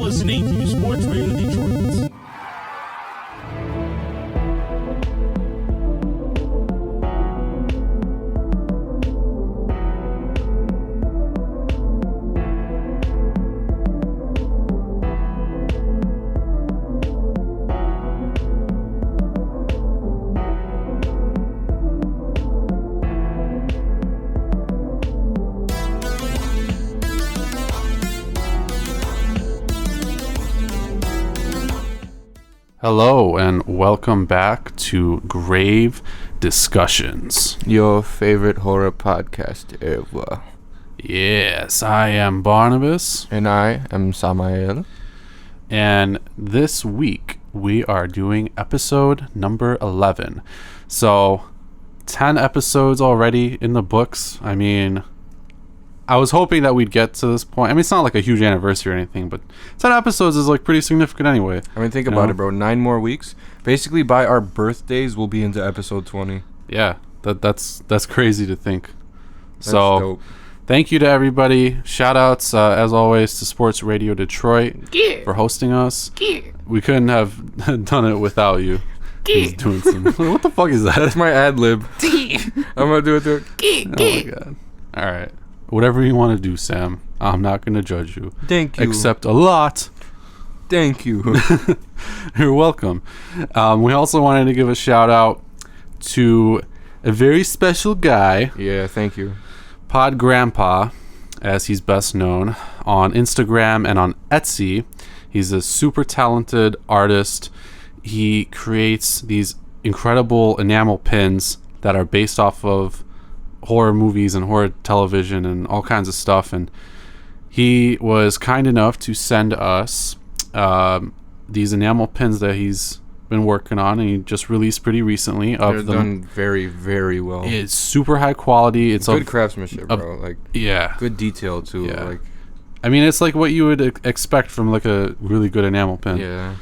listening to Sports Radio Detroit. Hello and welcome back to Grave Discussions. Your favorite horror podcast ever. Yes, I am Barnabas. And I am Samael. And this week we are doing episode number 11. So, 10 episodes already in the books. I mean, I was hoping that we'd get to this point. I mean, it's not like a huge anniversary or anything, but 10 episodes is like pretty significant anyway. I mean, think about it, bro. 9 more weeks. Basically, by our birthdays, we'll be into episode 20. Yeah, that's crazy to think. That's dope. Thank you to everybody. Shout outs, as always, to Sports Radio Detroit for hosting us. We couldn't have done it without you. He's doing some... What the fuck is that? That's my ad lib. I'm going to do it too. Oh my god. All right. Whatever you want to do, Sam. I'm not going to judge you. Thank you. Except a lot. Thank you. You're welcome. We also wanted to give a shout out to a very special guy. Yeah, thank you. Pod Grandpa, as he's best known, on Instagram and on Etsy. He's a super talented artist. He creates these incredible enamel pins that are based off of horror movies and horror television and all kinds of stuff, and he was kind enough to send us these enamel pins that he's been working on, and he just released pretty recently. They're done very, very well. It's super high quality. It's good craftsmanship, bro. Like, yeah, good detail too. Yeah. Like, I mean, it's like what you would expect from like a really good enamel pin. Yeah.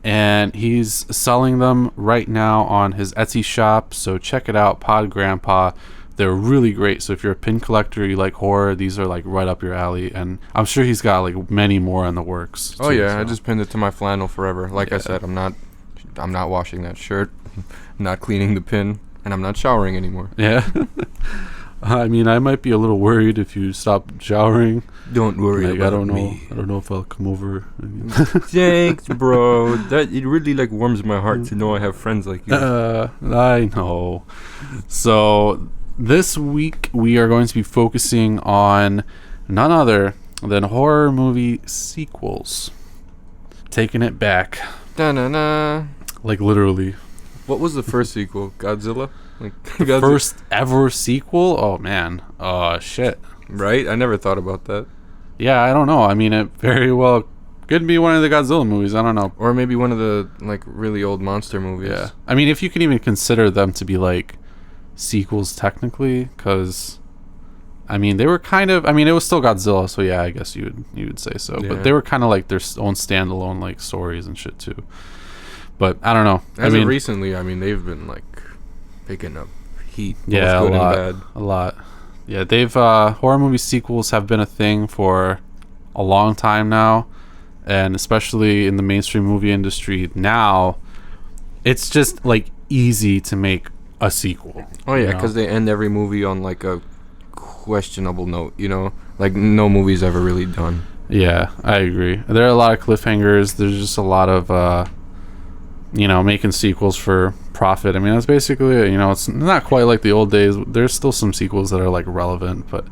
And he's selling them right now on his Etsy shop, so check it out, Pod Grandpa. They're really great. So if you're a pin collector, you like horror, these are like right up your alley. And I'm sure he's got like many more in the works. Oh too, yeah, so. I just pinned it to my flannel forever. Like I said, I'm not washing that shirt, not cleaning the pin, and I'm not showering anymore. Yeah. I mean, I might be a little worried if you stop showering. Don't worry like, about I don't know. me. I don't know if I'll come over. Thanks, bro. It really like warms my heart to know I have friends like you. I know. So this week we are going to be focusing on none other than horror movie sequels. Taking it back. Da-na-na. Like literally. What was the first sequel? Godzilla? Like the first ever sequel? Oh man. Shit. Right? I never thought about that. Yeah, I don't know. I mean, it very well could be one of the Godzilla movies. I don't know. Or maybe one of the like really old monster movies. Yeah. I mean, if you can even consider them to be like sequels technically, because I mean they were kind of, I mean it was still Godzilla, so yeah, I guess you would say so. Yeah. But they were kind of like their own standalone like stories and shit too. But I don't know. As of recently, I mean they've been like picking up heat. Yeah, both good a lot. And bad. A lot. Yeah, they've horror movie sequels have been a thing for a long time now, and especially in the mainstream movie industry now, it's just like easy to make a sequel. Oh yeah, because they end every movie on like a questionable note, you know, like no movie's ever really done. Yeah, I agree. There are a lot of cliffhangers. There's just a lot of making sequels for profit. I mean, that's basically it. You know, it's not quite like the old days. There's still some sequels that are like relevant, but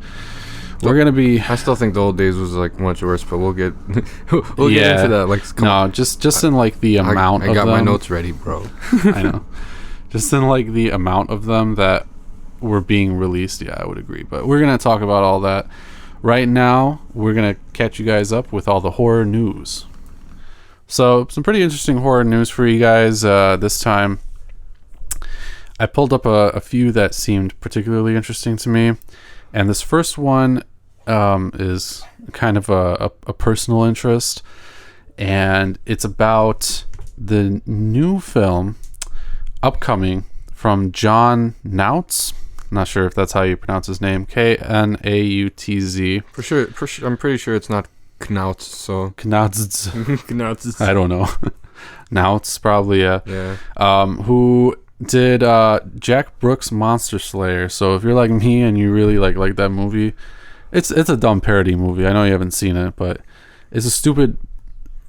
we're gonna be. I still think the old days was like much worse, but we'll get get into that. Like, just in like the amount. I got my notes ready, bro. I know. Just in like the amount of them that were being released, yeah, I would agree. But we're gonna talk about all that right now. We're gonna catch you guys up with all the horror news. So some pretty interesting horror news for you guys this time. I pulled up a few that seemed particularly interesting to me, and this first one is kind of a personal interest, and it's about the new film upcoming from John Nautz. I'm not sure if that's how you pronounce his name. Knautz. For sure, I'm pretty sure it's not Knauts, so. Knauts. Knauts. I don't know. Knauts, probably, yeah. Yeah. Who did Jack Brooks' Monster Slayer. So if you're like me and you really like that movie, it's a dumb parody movie. I know you haven't seen it, but it's a stupid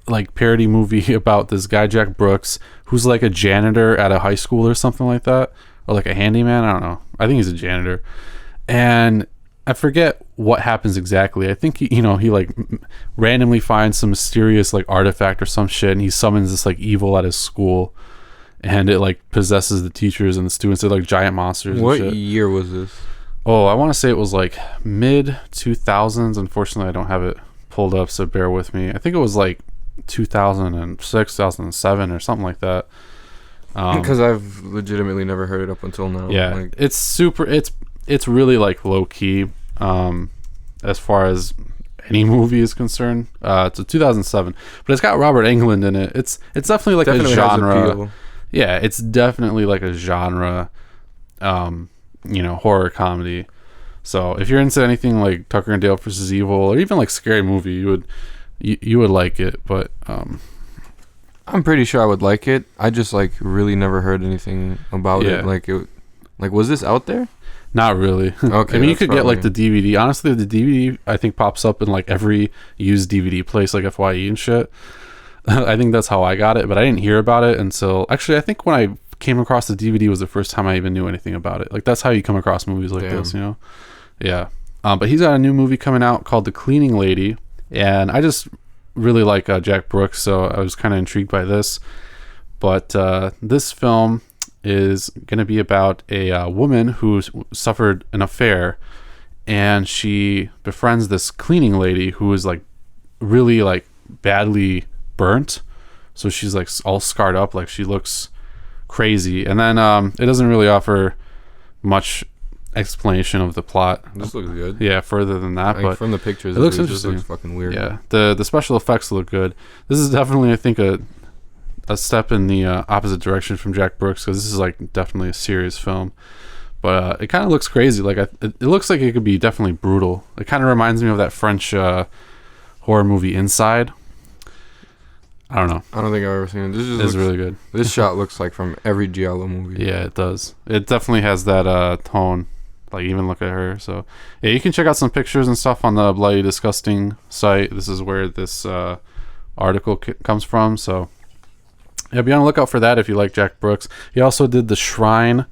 like parody movie about this guy Jack Brooks who's like a janitor at a high school or something like that, or like a handyman. I don't know. I think he's a janitor, and I forget what happens exactly. I think he like randomly finds some mysterious like artifact or some shit, and he summons this like evil at his school, and it like possesses the teachers and the students. They're like giant monsters. What and shit. year was this? Oh, I want to say it was like mid 2000s. Unfortunately, I don't have it pulled up, so bear with me. I think it was like 2006, 2007, or something like that. Because I've legitimately never heard it up until now. Yeah, like, it's super. It's really like low key, as far as any movie is concerned. It's a 2007, but it's got Robert Englund in it. It's definitely like a genre. Yeah, it's definitely like a genre, horror comedy. So if you're into anything like Tucker and Dale vs. Evil, or even like Scary Movie, you would like it. But I'm pretty sure I would like it. I just like really never heard anything about it. Like was this out there? Not really. Okay. I mean, you could get like the DVD. Honestly, the DVD I think pops up in like every used DVD place, like FYE and shit. I think that's how I got it, but I didn't hear about it until actually I think when I came across the DVD was the first time I even knew anything about it. Like that's how you come across movies like this, Yeah. But he's got a new movie coming out called The Cleaning Lady, and I just really like Jack Brooks, so I was kind of intrigued by this. But this film is going to be about a woman who suffered an affair, and she befriends this cleaning lady who is like really like badly burnt, so she's like all scarred up, like she looks crazy. And then it doesn't really offer much explanation of the plot. This looks good. Yeah, further than that, but from the pictures, it looks just interesting. looks fucking weird. Yeah, the special effects look good. This is definitely, I think, a step in the opposite direction from Jack Brooks, because this is like definitely a serious film. But it kind of looks crazy. Like it looks like it could be definitely brutal. It kind of reminds me of that French horror movie Inside. I don't know. I don't think I've ever seen it. This is really good. This shot looks like from every Giallo movie. Yeah, it does. It definitely has that tone. Like, even look at her. So yeah, you can check out some pictures and stuff on the Bloody Disgusting site. This is where this article comes from. So yeah, be on the lookout for that if you like Jack Brooks. He also did The Shrine.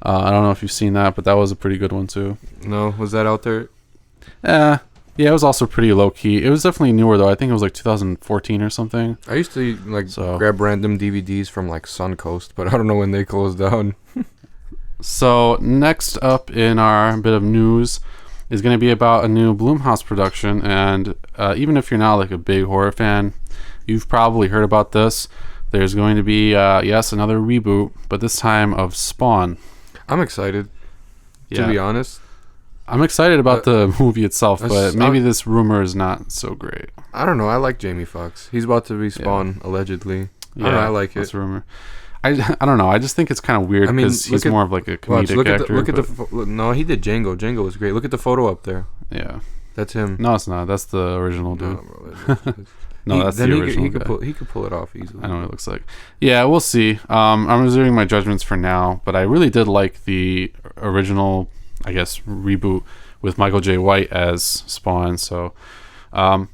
I don't know if you've seen that, but that was a pretty good one too. No, was that out there? Yeah, it was also pretty low key. It was definitely newer though. I think it was like 2014 or something. I used to grab random DVDs from like Suncoast, but I don't know when they closed down. So next up in our bit of news is going to be about a new Blumhouse production, and even if you're not like a big horror fan, you've probably heard about this. There's going to be another reboot, but this time of Spawn. I'm excited, to be honest. I'm excited about the movie itself, but maybe this rumor is not so great. I don't know. I like Jamie Foxx. He's about to be Spawn, allegedly. Yeah, I like it. That's a rumor. I don't know. I just think it's kind of weird because he's more of like a comedic actor. No, he did Django. Django was great. Look at the photo up there. Yeah. That's him. No, it's not. That's the original dude. No, bro, no, that's the original he could pull it off easily. I know what it looks like. Yeah, we'll see. I'm reserving my judgments for now, but I really did like the original, I guess, reboot with Michael J. White as Spawn. So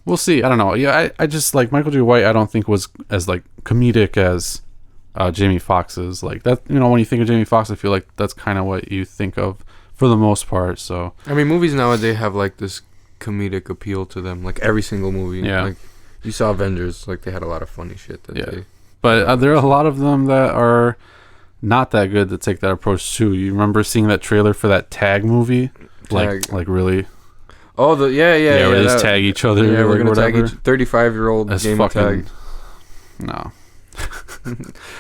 we'll see. I don't know. Yeah, I just like Michael J. White. I don't think was as like comedic as Jamie Foxx is. Like that. When you think of Jamie Foxx, I feel like that's kind of what you think of for the most part. So I mean, movies nowadays have like this comedic appeal to them. Like every single movie. Yeah. Like you saw Avengers. Like they had a lot of funny shit. But there are a lot of them that are not that good to take that approach too. You remember seeing that trailer for that Tag movie? Like really? Oh, where they just tag each other. Yeah, we're gonna whatever. tag 35-year-old game of tag. No.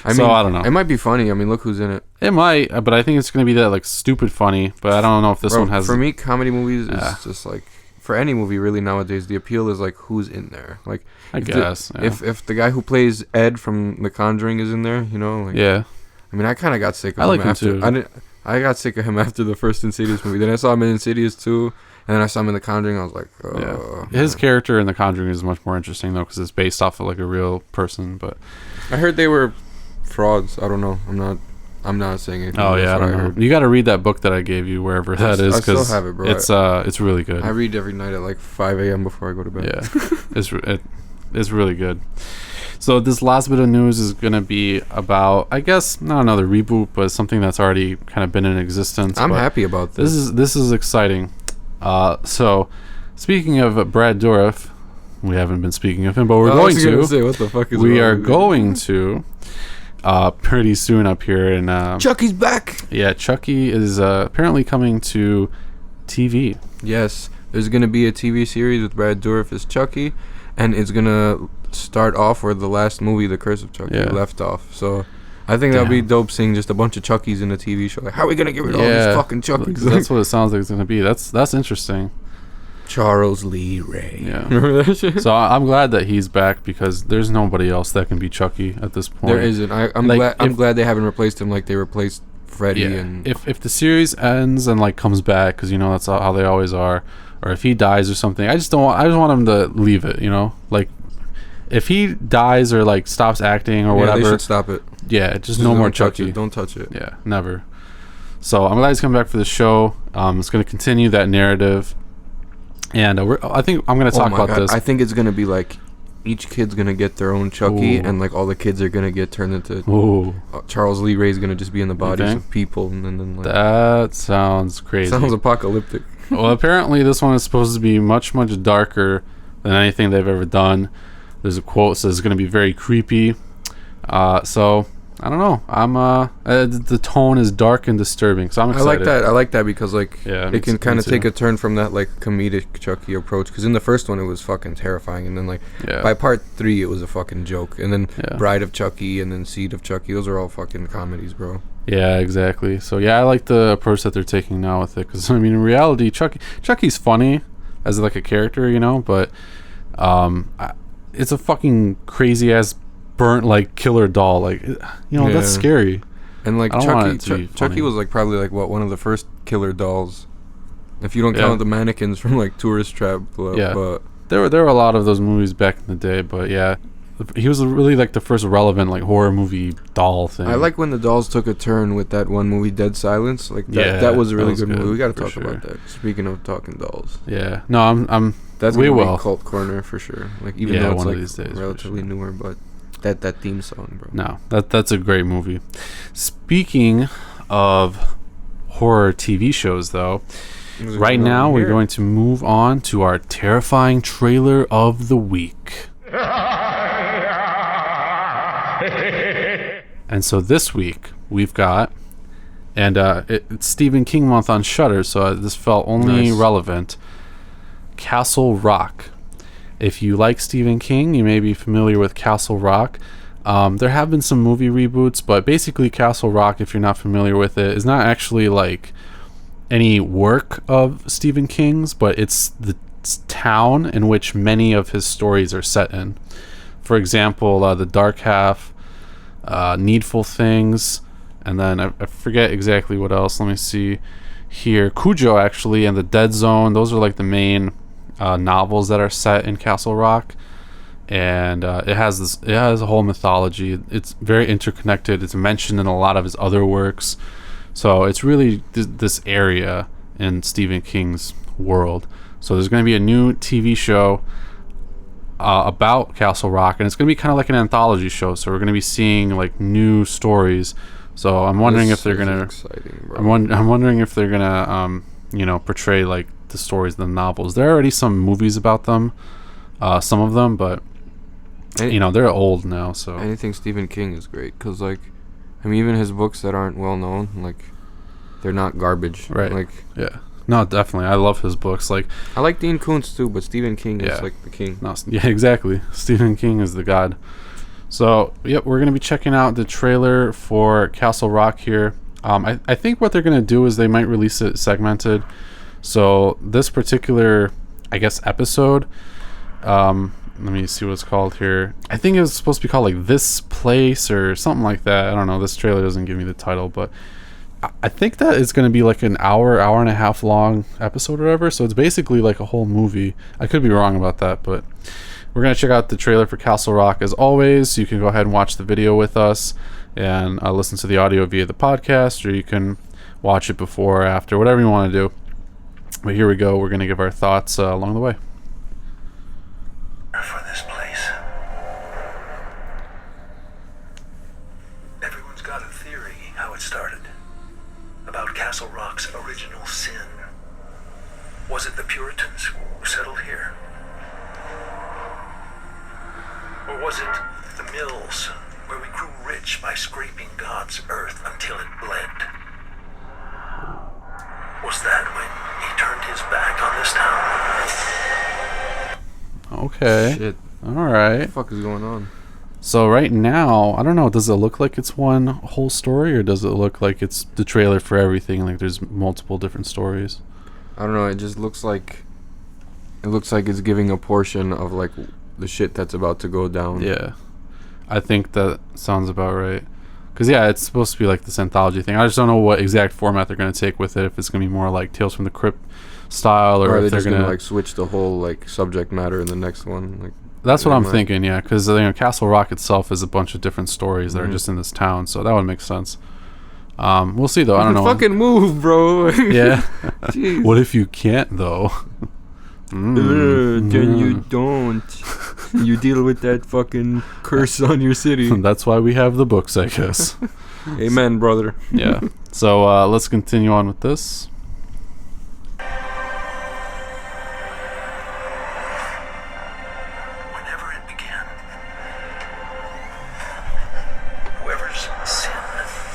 I don't know. It might be funny. I mean, look who's in it. It might, but I think it's gonna be that like stupid funny. But I don't know if this one has. For me, comedy movies is just like, for any movie really nowadays, the appeal is like who's in there. Like I guess if the guy who plays Ed from The Conjuring is in there, yeah. I mean, I kind of got sick of him after. Him too. I got sick of him after the first Insidious movie. Then I saw him in Insidious 2, And then I saw him in The Conjuring. I was like, His character in The Conjuring is much more interesting though, because it's based off of like a real person. But I heard they were frauds. I don't know. I'm not saying anything. Oh yeah, I don't know. You got to read that book that I gave you, wherever that is, because I still have it, bro. It's really good. I read every night at like 5 a.m. before I go to bed. Yeah, it's really good. So this last bit of news is gonna be about, I guess, not another reboot, but something that's already kind of been in existence. I'm happy about this. This is exciting. So speaking of Brad Dourif, we haven't been speaking of him, but we're going to. Say, what the fuck is we are going to. Pretty soon up here in Chucky's back. Yeah, Chucky is apparently coming to TV. Yes, there's gonna be a TV series with Brad Dourif as Chucky, and it's gonna start off where the last movie, The Curse of Chucky, left off. So I think that'll be dope, seeing just a bunch of Chuckies in a TV show. Like, how are we gonna get rid of all these fucking Chuckies? That's what it sounds like it's gonna be. That's interesting. Charles Lee Ray. Yeah. Remember that shit? So I'm glad that he's back, because there's nobody else that can be Chucky at this point. There isn't. I'm glad they haven't replaced him like they replaced Freddy. Yeah. And if the series ends and like comes back, because that's how they always are, or if he dies or something, I just want him to leave it. Like if he dies or like stops acting or whatever, they should stop it. Yeah, just no more Chucky. Don't touch it. Yeah, never. So I'm glad he's coming back for the show. It's going to continue that narrative. And I think I'm going to talk about this. I think it's going to be like each kid's going to get their own Chucky, and like all the kids are going to get turned into... Charles Lee Ray's going to just be in the bodies of people. And then like, that sounds crazy. Sounds apocalyptic. Well, apparently this one is supposed to be much, much darker than anything they've ever done. There's a quote that says it's going to be very creepy. So... I don't know. The tone is dark and disturbing, so I'm excited. I like that because like it can kind of take too. a turn from that like comedic Chucky approach. Because in the first one it was fucking terrifying, and then like by part 3 it was a fucking joke, and then Bride of Chucky and then Seed of Chucky, those are all fucking comedies, bro. Yeah, exactly. So I like the approach that they're taking now with it, because I mean in reality Chucky's funny as like a character, but it's a fucking crazy ass burnt like killer doll, like that's scary. And like Chucky was like probably like one of the first killer dolls, if you don't count the mannequins from like Tourist Trap. But there were a lot of those movies back in the day, but he was really like the first relevant like horror movie doll thing. I like when the dolls took a turn with that one movie Dead Silence. Like that was a really good movie. We got to talk about that. Speaking of talking dolls, that's gonna be cult corner for sure. Like even though it's one like of these days, relatively newer, but that theme song, bro. No, that's a great movie. Speaking of horror TV shows, though, right now we're going to move on to our terrifying trailer of the week. And so this week we've got, and it's Stephen King month on Shudder, so this felt only relevant. Castle Rock. If you like Stephen King, you may be familiar with Castle Rock. There have been some movie reboots, but basically Castle Rock, if you're not familiar with it, is not actually like any work of Stephen King's, but it's the town in which many of his stories are set in. For example, The Dark Half, Needful Things, and then I forget exactly what else. Let me see here. Cujo, actually, and The Dead Zone. Those are like the main novels that are set in Castle Rock, and it has a whole mythology. It's very interconnected. It's mentioned in a lot of his other works, so it's really this area in Stephen King's world. So there's going to be a new TV show about Castle Rock, and it's going to be kind of like an anthology show. So we're going to be seeing like new stories. So I'm wondering if they're going to. I'm wondering if they're going to portray like the stories, the novels. There are already some movies about them, some of them, but they're old now. So anything Stephen King is great, because like, I mean, even his books that aren't well known, like, they're not garbage. Right. Like, no, definitely. I love his books. Like, I like Dean Koontz too, but Stephen King is like the king. No, exactly. Stephen King is the god. So we're gonna be checking out the trailer for Castle Rock here. I think what they're gonna do is they might release it segmented. So this particular, I guess, episode, let me see what it's called here. I think it was supposed to be called like This Place or something like that. I don't know. This trailer doesn't give me the title, but I think that it's going to be like an hour and a half long episode or whatever. So it's basically like a whole movie. I could be wrong about that, but we're going to check out the trailer for Castle Rock as always. You can go ahead and watch the video with us and listen to the audio via the podcast, or you can watch it before or after, whatever you want to do. But here we go. We're going to give our thoughts along the way. For this place. Everyone's got a theory how it started. About Castle Rock's original sin. Was it the Puritans who settled here? Or was it the mills, where we grew rich by scraping God's earth until it bled? Was that when he turned his back on this town? Okay. Shit. All right. What the fuck is going on? So right now, I don't know, does it look like it's one whole story, or does it look like it's the trailer for everything, like there's multiple different stories? I don't know, it just looks like it's giving a portion of like the shit that's about to go down. Yeah. I think that sounds about right. Because, yeah, it's supposed to be like this anthology thing. I just don't know what exact format they're going to take with it, if it's going to be more like Tales from the Crypt style, or are if they they're going to like switch the whole like subject matter in the next one. Like, that's what I'm thinking, yeah, because Castle Rock itself is a bunch of different stories that are just in this town, so that would make sense. We'll see, though. I don't know. Fucking move, bro. Yeah. What if you can't, though? Then you don't. You deal with that fucking curse on your city. That's why we have the books, I guess. Amen, brother. Yeah. So let's continue on with this. Whenever it began, whoever's sin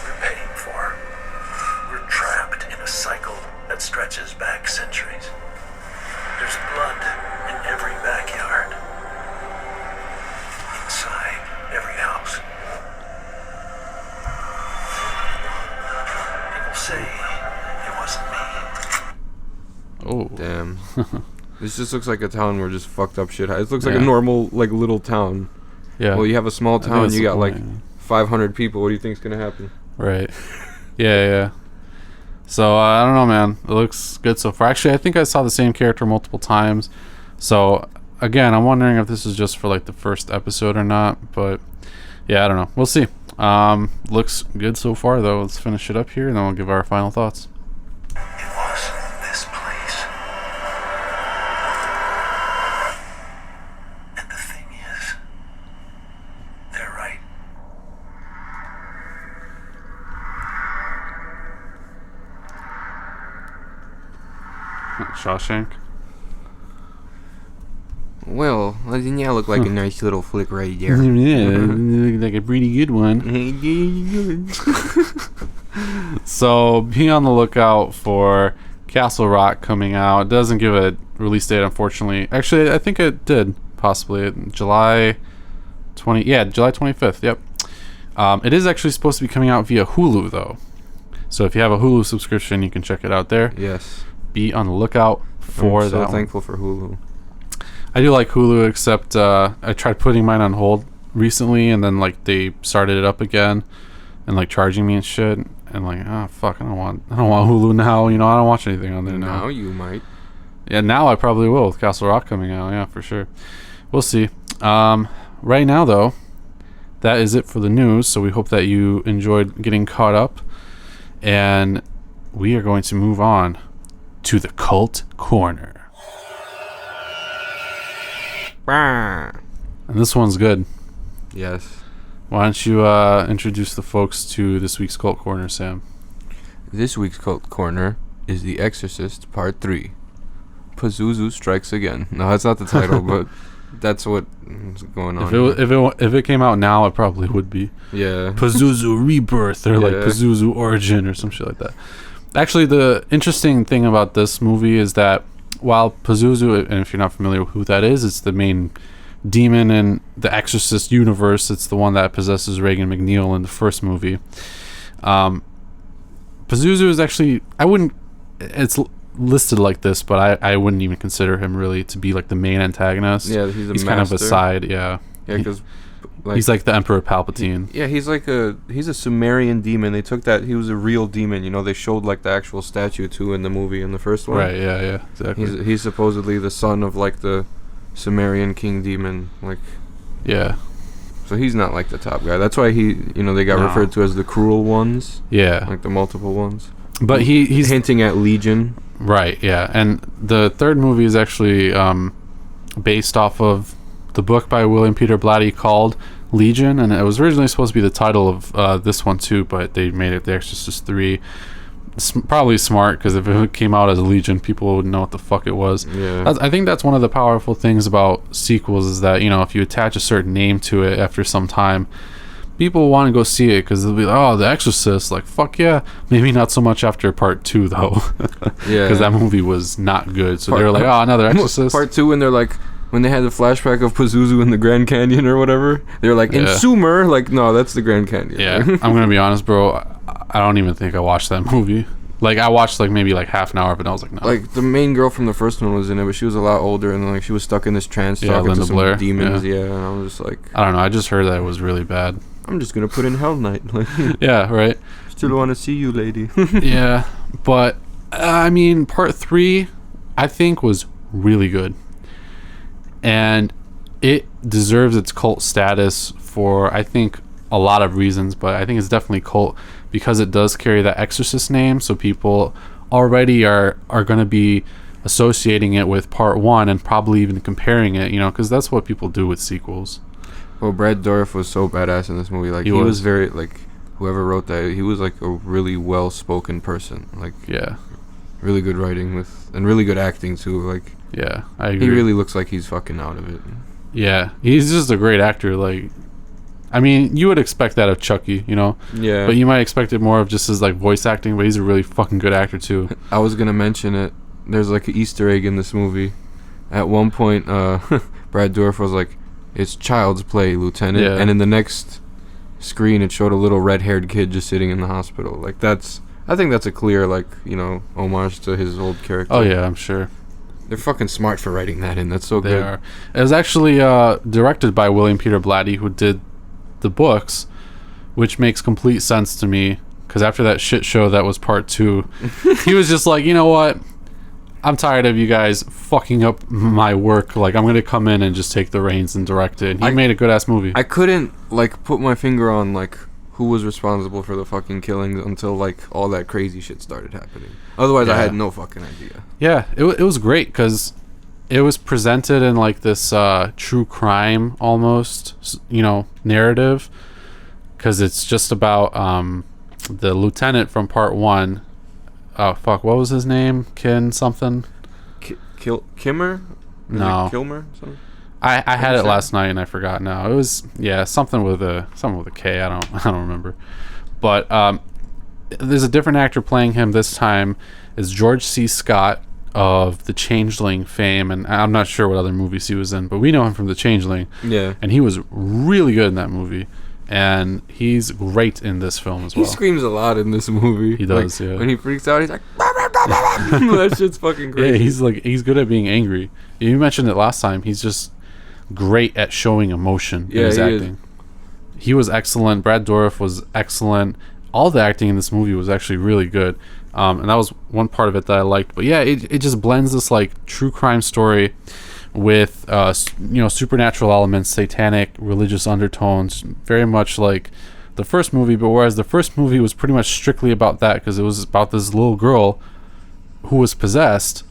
we're paying for, we're trapped in a cycle that stretches back centuries. There's blood in every backyard, inside every house. People say it wasn't me. Oh. Damn. This just looks like a town where just fucked up shit. It looks like a normal, like, little town. Yeah. Well, you have a small town, you got, like, 500 people. What do you think's gonna happen? Right. Yeah. So, I don't know, man. It looks good so far. Actually, I think I saw the same character multiple times. So, again, I'm wondering if this is just for, like, the first episode or not. But, yeah, I don't know. We'll see. Looks good so far, though. Let's finish it up here, and then we'll give our final thoughts. It was this place. And the thing is, they're right. Shawshank. Well, doesn't that look like a nice little flick right there? Yeah, like a pretty good one. So, be on the lookout for Castle Rock coming out. It doesn't give a release date, unfortunately. Actually, I think it did, possibly. July 25th, yep. It is actually supposed to be coming out via Hulu, though. So, if you have a Hulu subscription, you can check it out there. Yes. Be on the lookout for that. I'm so thankful for Hulu. I do like Hulu, except I tried putting mine on hold recently, and then like they started it up again, and like charging me and shit, and like, oh fuck, I don't want Hulu now. I don't watch anything on there now. Now you might. Yeah, now I probably will with Castle Rock coming out. Yeah, for sure. We'll see. Right now, though, that is it for the news. So we hope that you enjoyed getting caught up, and we are going to move on to the Cult Corner. And this one's good. Yes. Why don't you introduce the folks to this week's Cult Corner, Sam? This week's Cult Corner is The Exorcist Part 3. Pazuzu Strikes Again. No, that's not the title, but that's what's going on. If it came out now, it probably would be. Yeah. Pazuzu Rebirth, or like Pazuzu Origin, or some shit like that. Actually, the interesting thing about this movie is that while Pazuzu, and if you're not familiar with who that is, it's the main demon in the Exorcist universe. It's the one that possesses Regan McNeil in the first movie. Pazuzu is actually, it's listed like this, but I wouldn't even consider him really to be like the main antagonist. Yeah, he's kind of a side, yeah. Yeah, because he's like the Emperor Palpatine. He's a Sumerian demon. They took that, he was a real demon. You know, they showed like the actual statue too in the movie in the first one. Right. Yeah. Exactly. He's supposedly the son of like the Sumerian king demon. Like. Yeah. So he's not like the top guy. That's why they got referred to as the cruel ones. Yeah. Like the multiple ones. But he's hinting at Legion. Right. Yeah. And the third movie is actually based off of the book by William Peter Blatty called Legion, and it was originally supposed to be the title of this one too, but they made it The Exorcist 3. Probably smart, because if it came out as a Legion, people wouldn't know what the fuck it was. Yeah. I think that's one of the powerful things about sequels, is that, you know, if you attach a certain name to it after some time, people want to go see it because they'll be like, oh, The Exorcist, like, fuck yeah. Maybe not so much after part 2 though. Yeah, because that movie was not good, so they're like, oh, another Exorcist. Part 2, when they're like, when they had the flashback of Pazuzu in the Grand Canyon or whatever, they're like, in Sumer, like, no, that's the Grand Canyon. Yeah. I'm gonna be honest, bro, I don't even think I watched that movie. Like, I watched like maybe like half an hour, but I was like, no. Like, the main girl from the first one was in it, but she was a lot older, and like she was stuck in this trance talking Linda to some Blair. demons. Yeah, and I was just like, I don't know, I just heard that it was really bad. I'm just gonna put in Hell Knight. Like, yeah, right. Still want to see you, lady. Yeah, but I mean, part 3 I think was really good, and it deserves its cult status for, I think, a lot of reasons, but I think it's definitely cult because it does carry that Exorcist name, so people already are going to be associating it with part 1 and probably even comparing it, you know, because that's what people do with sequels. Well, Brad Dourif was so badass in this movie. Like, he was very, like, whoever wrote that, he was like a really well-spoken person. Like, yeah, really good writing and really good acting too. Like, yeah, I agree. He really looks like he's fucking out of it. Yeah, he's just a great actor. Like, I mean, you would expect that of Chucky, you know? Yeah. But you might expect it more of just his, like, voice acting, but he's a really fucking good actor, too. I was going to mention it. There's, like, an Easter egg in this movie. At one point, Brad Dourif was like, it's child's play, Lieutenant. Yeah. And in the next screen, it showed a little red-haired kid just sitting in the hospital. Like, I think that's a clear, like, you know, homage to his old character. Oh, yeah, I'm sure. They're fucking smart for writing that in. That's so good. They are. It was actually directed by William Peter Blatty, who did the books, which makes complete sense to me, because after that shit show that was part 2, he was just like, you know what, I'm tired of you guys fucking up my work, like, I'm gonna come in and just take the reins and direct it. And he made a good ass movie. I couldn't, like, put my finger on, like, who was responsible for the fucking killings until, like, all that crazy shit started happening. Otherwise, I had no fucking idea. Yeah, it was great, because it was presented in, like, this true crime almost, you know, narrative, because it's just about the lieutenant from part 1. Oh fuck, what was his name? Kin something? Kimmer? No, Kilmer? Something? I had it last night and I forgot now. It was something with a K. I don't remember. But there's a different actor playing him this time. It's George C. Scott of The Changeling fame, and I'm not sure what other movies he was in, but we know him from The Changeling. Yeah. And he was really good in that movie, and he's great in this film as well. He screams a lot in this movie. He does, like, yeah. When he freaks out, he's like, that shit's fucking crazy. Yeah, he's good at being angry. You mentioned it last time. He's just great at showing emotion in his acting. He was excellent. Brad Dourif was excellent. All the acting in this movie was actually really good. And that was one part of it that I liked. But yeah, it just blends this, like, true crime story with you know, supernatural elements, satanic, religious undertones, very much like the first movie. But whereas the first movie was pretty much strictly about that, because it was about this little girl who was possessed,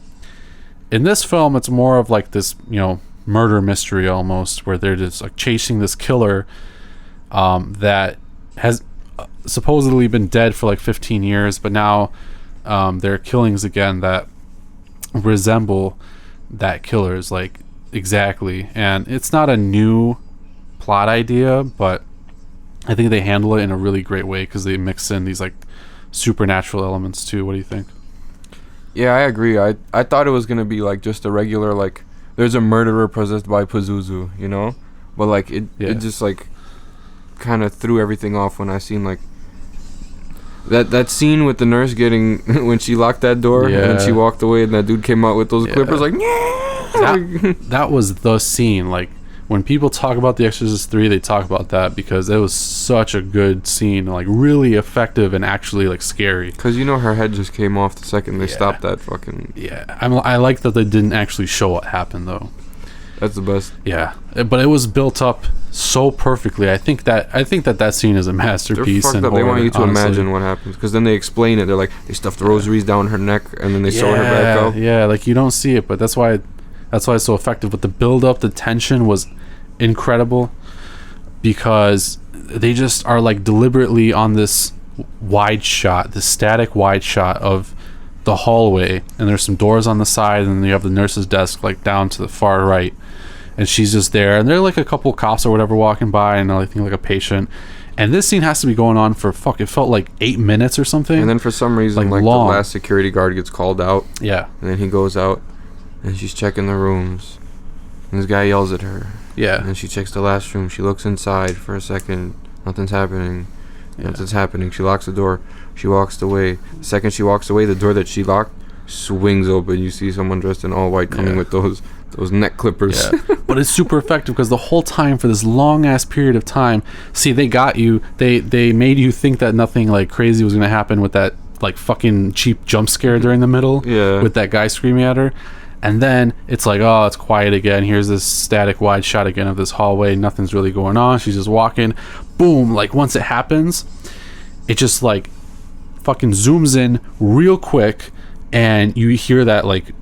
in this film it's more of like this, you know, murder mystery almost, where they're just like chasing this killer that has supposedly been dead for like 15 years, but now there are killings again that resemble that killer's, like, exactly. And it's not a new plot idea, but I think they handle it in a really great way, because they mix in these, like, supernatural elements too. What do you think? Yeah, I agree. I thought it was gonna be like just a regular, like, there's a murderer possessed by Pazuzu, you know, but like it just, like, kind of threw everything off when I seen, like, that scene with the nurse getting when she locked that door and then she walked away and that dude came out with those clippers, like, that was the scene. Like, when people talk about The Exorcist 3, they talk about that because it was such a good scene, like really effective and actually like scary. Because you know her head just came off the second they stopped that fucking... Yeah, I like that they didn't actually show what happened though. That's the best. Yeah, but it was built up so perfectly. I think that scene is a masterpiece. They're fucked up. They want you to imagine what happens, because then they explain it. They're like, they stuffed the rosaries down her neck and then they sew her back up. Yeah, like you don't see it, but that's why it's so effective. But the build up, the tension was incredible, because they just are like deliberately on this wide shot, this static wide shot of the hallway, and there's some doors on the side, and then you have the nurse's desk like down to the far right, and she's just there, and there are like a couple cops or whatever walking by, and I think like a patient, and this scene has to be going on for it felt like 8 minutes or something, and then for some reason like the last security guard gets called out, and then he goes out and she's checking the rooms, and this guy yells at her, and then she checks the last room, she looks inside for a second, nothing's happening. She locks the door. She walks away. The second she walks away, the door that she locked swings open. You see someone dressed in all white coming with those neck clippers. Yeah. But it's super effective because the whole time, for this long ass period of time, see, they got you. They made you think that nothing like crazy was gonna happen with that like fucking cheap jump scare during the middle. Yeah. With that guy screaming at her. And then it's like, oh, it's quiet again. Here's this static wide shot again of this hallway. Nothing's really going on. She's just walking. Boom. Like, once it happens, it just, like, fucking zooms in real quick. And you hear that, like,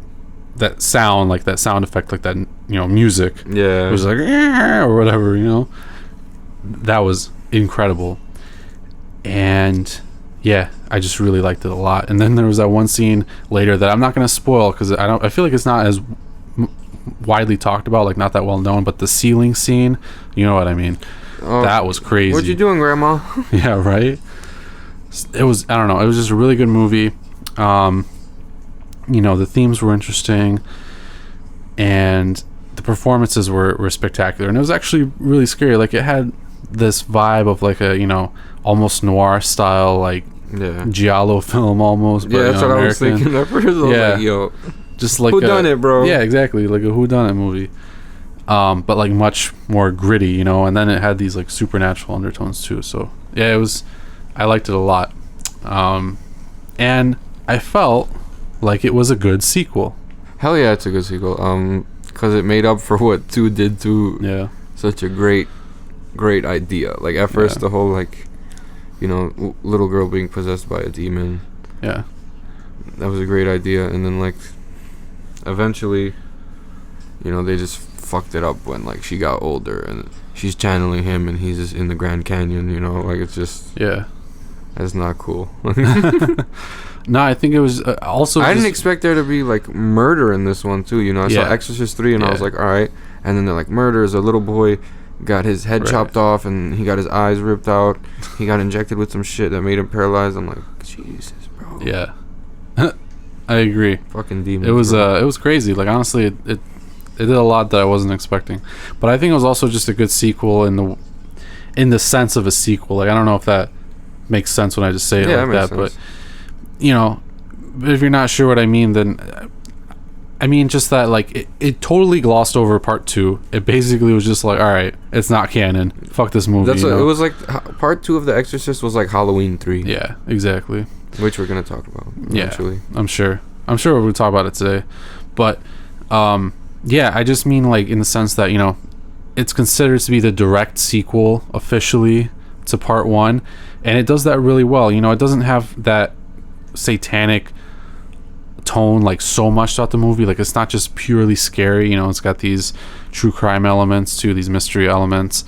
that sound effect, like that, you know, music. Yeah. It was like, or whatever, you know. That was incredible. And... yeah, I just really liked it a lot. And then there was that one scene later that I'm not going to spoil because I feel like it's not as widely talked about, like not that well known, but the ceiling scene, you know what I mean? That was crazy. What you doing, Grandma? Yeah, right? It was, I don't know, it was just a really good movie. You know, the themes were interesting and the performances were spectacular. And it was actually really scary. Like, it had this vibe of like a, you know, almost noir style, like giallo film almost. But, that's what American. I was thinking at first. Like, yo, just like whodunit, bro. Yeah, exactly, like a whodunit movie. But like much more gritty, you know. And then it had these like supernatural undertones too. So yeah, I liked it a lot. And I felt like it was a good sequel. Hell yeah, it's a good sequel. Because it made up for what 2 did to such a great idea. Like at first the whole like, you know, little girl being possessed by a demon, that was a great idea. And then like eventually, you know, they just fucked it up when like she got older and she's channeling him and he's just in the Grand Canyon, you know, like it's just that's not cool. No, I think it was also I didn't expect there to be like murder in this one too, you know. I saw Exorcist 3 and I was like, alright, and then they're like, murder is a little boy got his head chopped off and he got his eyes ripped out. He got injected with some shit that made him paralyzed. I'm like, Jesus, bro. Yeah. I agree. Fucking demons. It was crazy. Like honestly, it did a lot that I wasn't expecting. But I think it was also just a good sequel in the sense of a sequel. Like I don't know if that makes sense when I just say it like that, but you know, if you're not sure what I mean, then I mean, just that, like, it totally glossed over part 2. It basically was just like, all right, it's not canon. Fuck this movie. It was like part 2 of The Exorcist was like Halloween 3. Yeah, exactly. Which we're gonna talk about eventually. Yeah, I'm sure we'll talk about it today. But yeah, I just mean like in the sense that, you know, it's considered to be the direct sequel officially to part 1, and it does that really well. You know, it doesn't have that satanic tone like so much throughout the movie. Like it's not just purely scary, you know, it's got these true crime elements too, these mystery elements,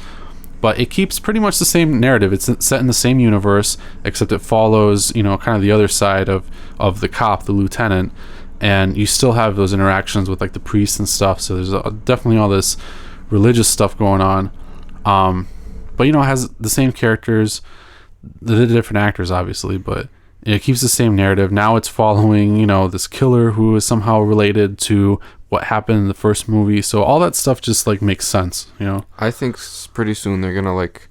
but it keeps pretty much the same narrative. It's set in the same universe, except it follows, you know, kind of the other side of the cop, the lieutenant, and you still have those interactions with like the priests and stuff. So there's definitely all this religious stuff going on, but you know, it has the same characters, the different actors obviously, but it keeps the same narrative. Now it's following, you know, this killer who is somehow related to what happened in the first movie. So all that stuff just like makes sense, you know. I think pretty soon they're gonna like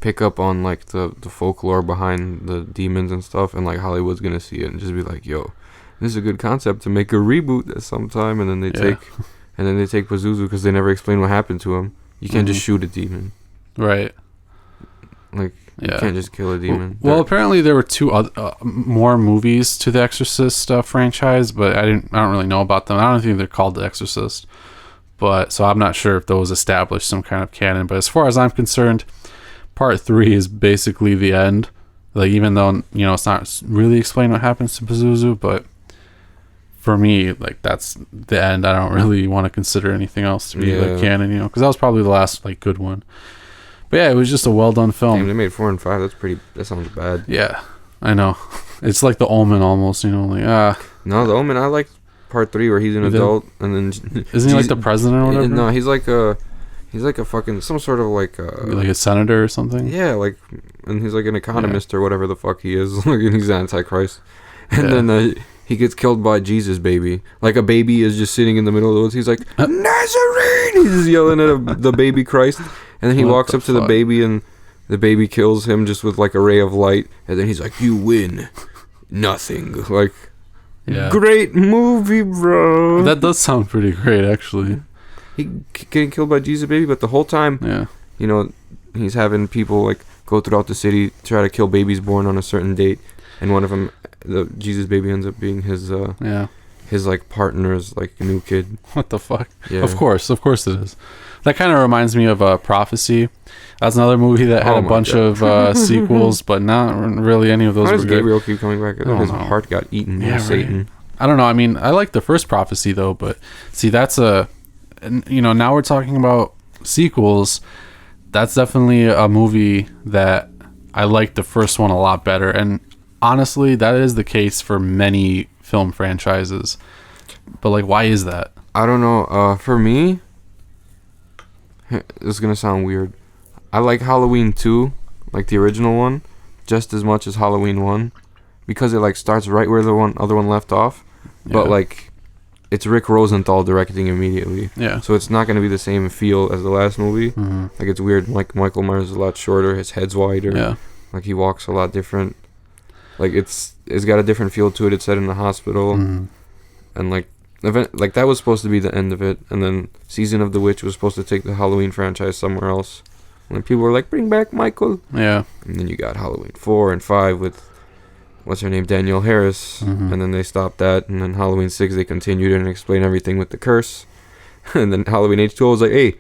pick up on like the folklore behind the demons and stuff, and like Hollywood's gonna see it and just be like, yo, this is a good concept to make a reboot at some time. And then they take Pazuzu, because they never explain what happened to him. You can't just shoot a demon. Right. Like, you can't just kill a demon. Well, apparently there were two other, more movies to the Exorcist franchise, but I don't really know about them. I don't think they're called The Exorcist. But so I'm not sure if those established some kind of canon. But as far as I'm concerned, part 3 is basically the end. Like, even though, you know, it's not really explained what happens to Pazuzu, but for me, like, that's the end. I don't really want to consider anything else to be like canon, you know, because that was probably the last like good one. But yeah, it was just a well done film. Damn, they made 4 and 5. That sounds bad. Yeah, I know. It's like The Omen almost, you know, like No, The Omen. I like part 3 where he's an adult and then isn't he like the president or whatever? No, he's like a fucking some sort of like a senator or something. Yeah, like, and he's like an economist or whatever the fuck he is. Like, and he's Antichrist. And then he gets killed by Jesus baby. Like, a baby is just sitting in the middle of the woods. He's like, Nazarene! He's just yelling at the baby Christ. And then he walks up to the baby, and the baby kills him just with like a ray of light. And then he's like, you win nothing. Like, great movie, bro. That does sound pretty great, actually. He getting killed by Jesus baby, but the whole time, you know, he's having people like go throughout the city try to kill babies born on a certain date. And one of them, the Jesus baby, ends up being his like partner's like new kid. What the fuck? Yeah. Of course it is. That kind of reminds me of Prophecy. That's another movie that had a bunch of sequels, but not really any of those. Why does were Gabriel good. keep coming back? His heart got eaten by Satan. Right. I don't know. I mean, I like the first Prophecy though, but see, that's you know, now we're talking about sequels. That's definitely a movie that I like the first one a lot better, and honestly, that is the case for many film franchises. But like, why is that? I don't know. For me, this is gonna sound weird. I like Halloween 2, like the original one, just as much as Halloween 1, because it like starts right where the other one left off. But like, it's Rick Rosenthal directing immediately. Yeah. So it's not gonna be the same feel as the last movie. Mm-hmm. Like, it's weird. Like, Michael Myers is a lot shorter. His head's wider. Yeah. Like, he walks a lot different. Like, it's got a different feel to it. It's set in the hospital. Mm-hmm. And like that was supposed to be the end of it. And then Season of the Witch was supposed to take the Halloween franchise somewhere else. And people were like, bring back Michael. Yeah. And then you got Halloween 4 and 5 with, what's her name, Danielle Harris. Mm-hmm. And then they stopped that. And then Halloween 6, they continued and explained everything with the curse. And then Halloween H2O was like, hey,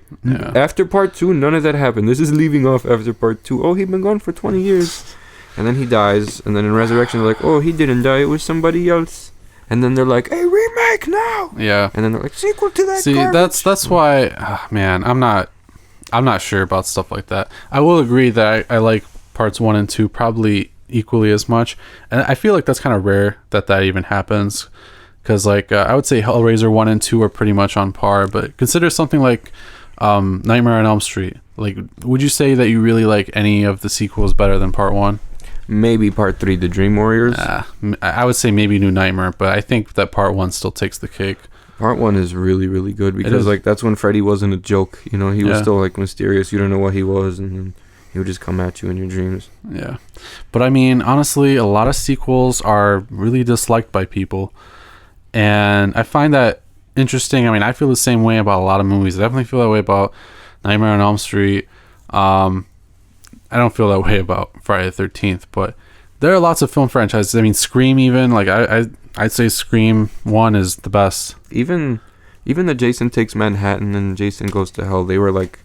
after part 2, none of that happened. This is leaving off after part 2. Oh, he'd been gone for 20 years. And then he dies. And then in Resurrection, they're like, oh, he didn't die. It was somebody else. And then they're like, hey, remake now. Yeah. And then they're like, sequel to that. See, garbage. That's why, man, I'm not sure about stuff like that. I will agree that I like parts 1 and 2 probably equally as much. And I feel like that's kind of rare that even happens. Because, like, I would say Hellraiser 1 and 2 are pretty much on par. But consider something like Nightmare on Elm Street. Like, would you say that you really like any of the sequels better than part 1? Maybe part 3, The Dream Warriors. I would say maybe New Nightmare, but I think that part 1 still takes the cake. Part 1 is really, really good because like that's when Freddy wasn't a joke. You know, he was still like mysterious. You don't know what he was, and then he would just come at you in your dreams. Yeah, but I mean, honestly, a lot of sequels are really disliked by people, and I find that interesting. I mean, I feel the same way about a lot of movies. I definitely feel that way about Nightmare on Elm Street. I don't feel that way about Friday the 13th, but there are lots of film franchises. I mean, Scream even. Like, I'd say Scream 1 is the best. Even the Jason Takes Manhattan and Jason Goes to Hell, they were, like,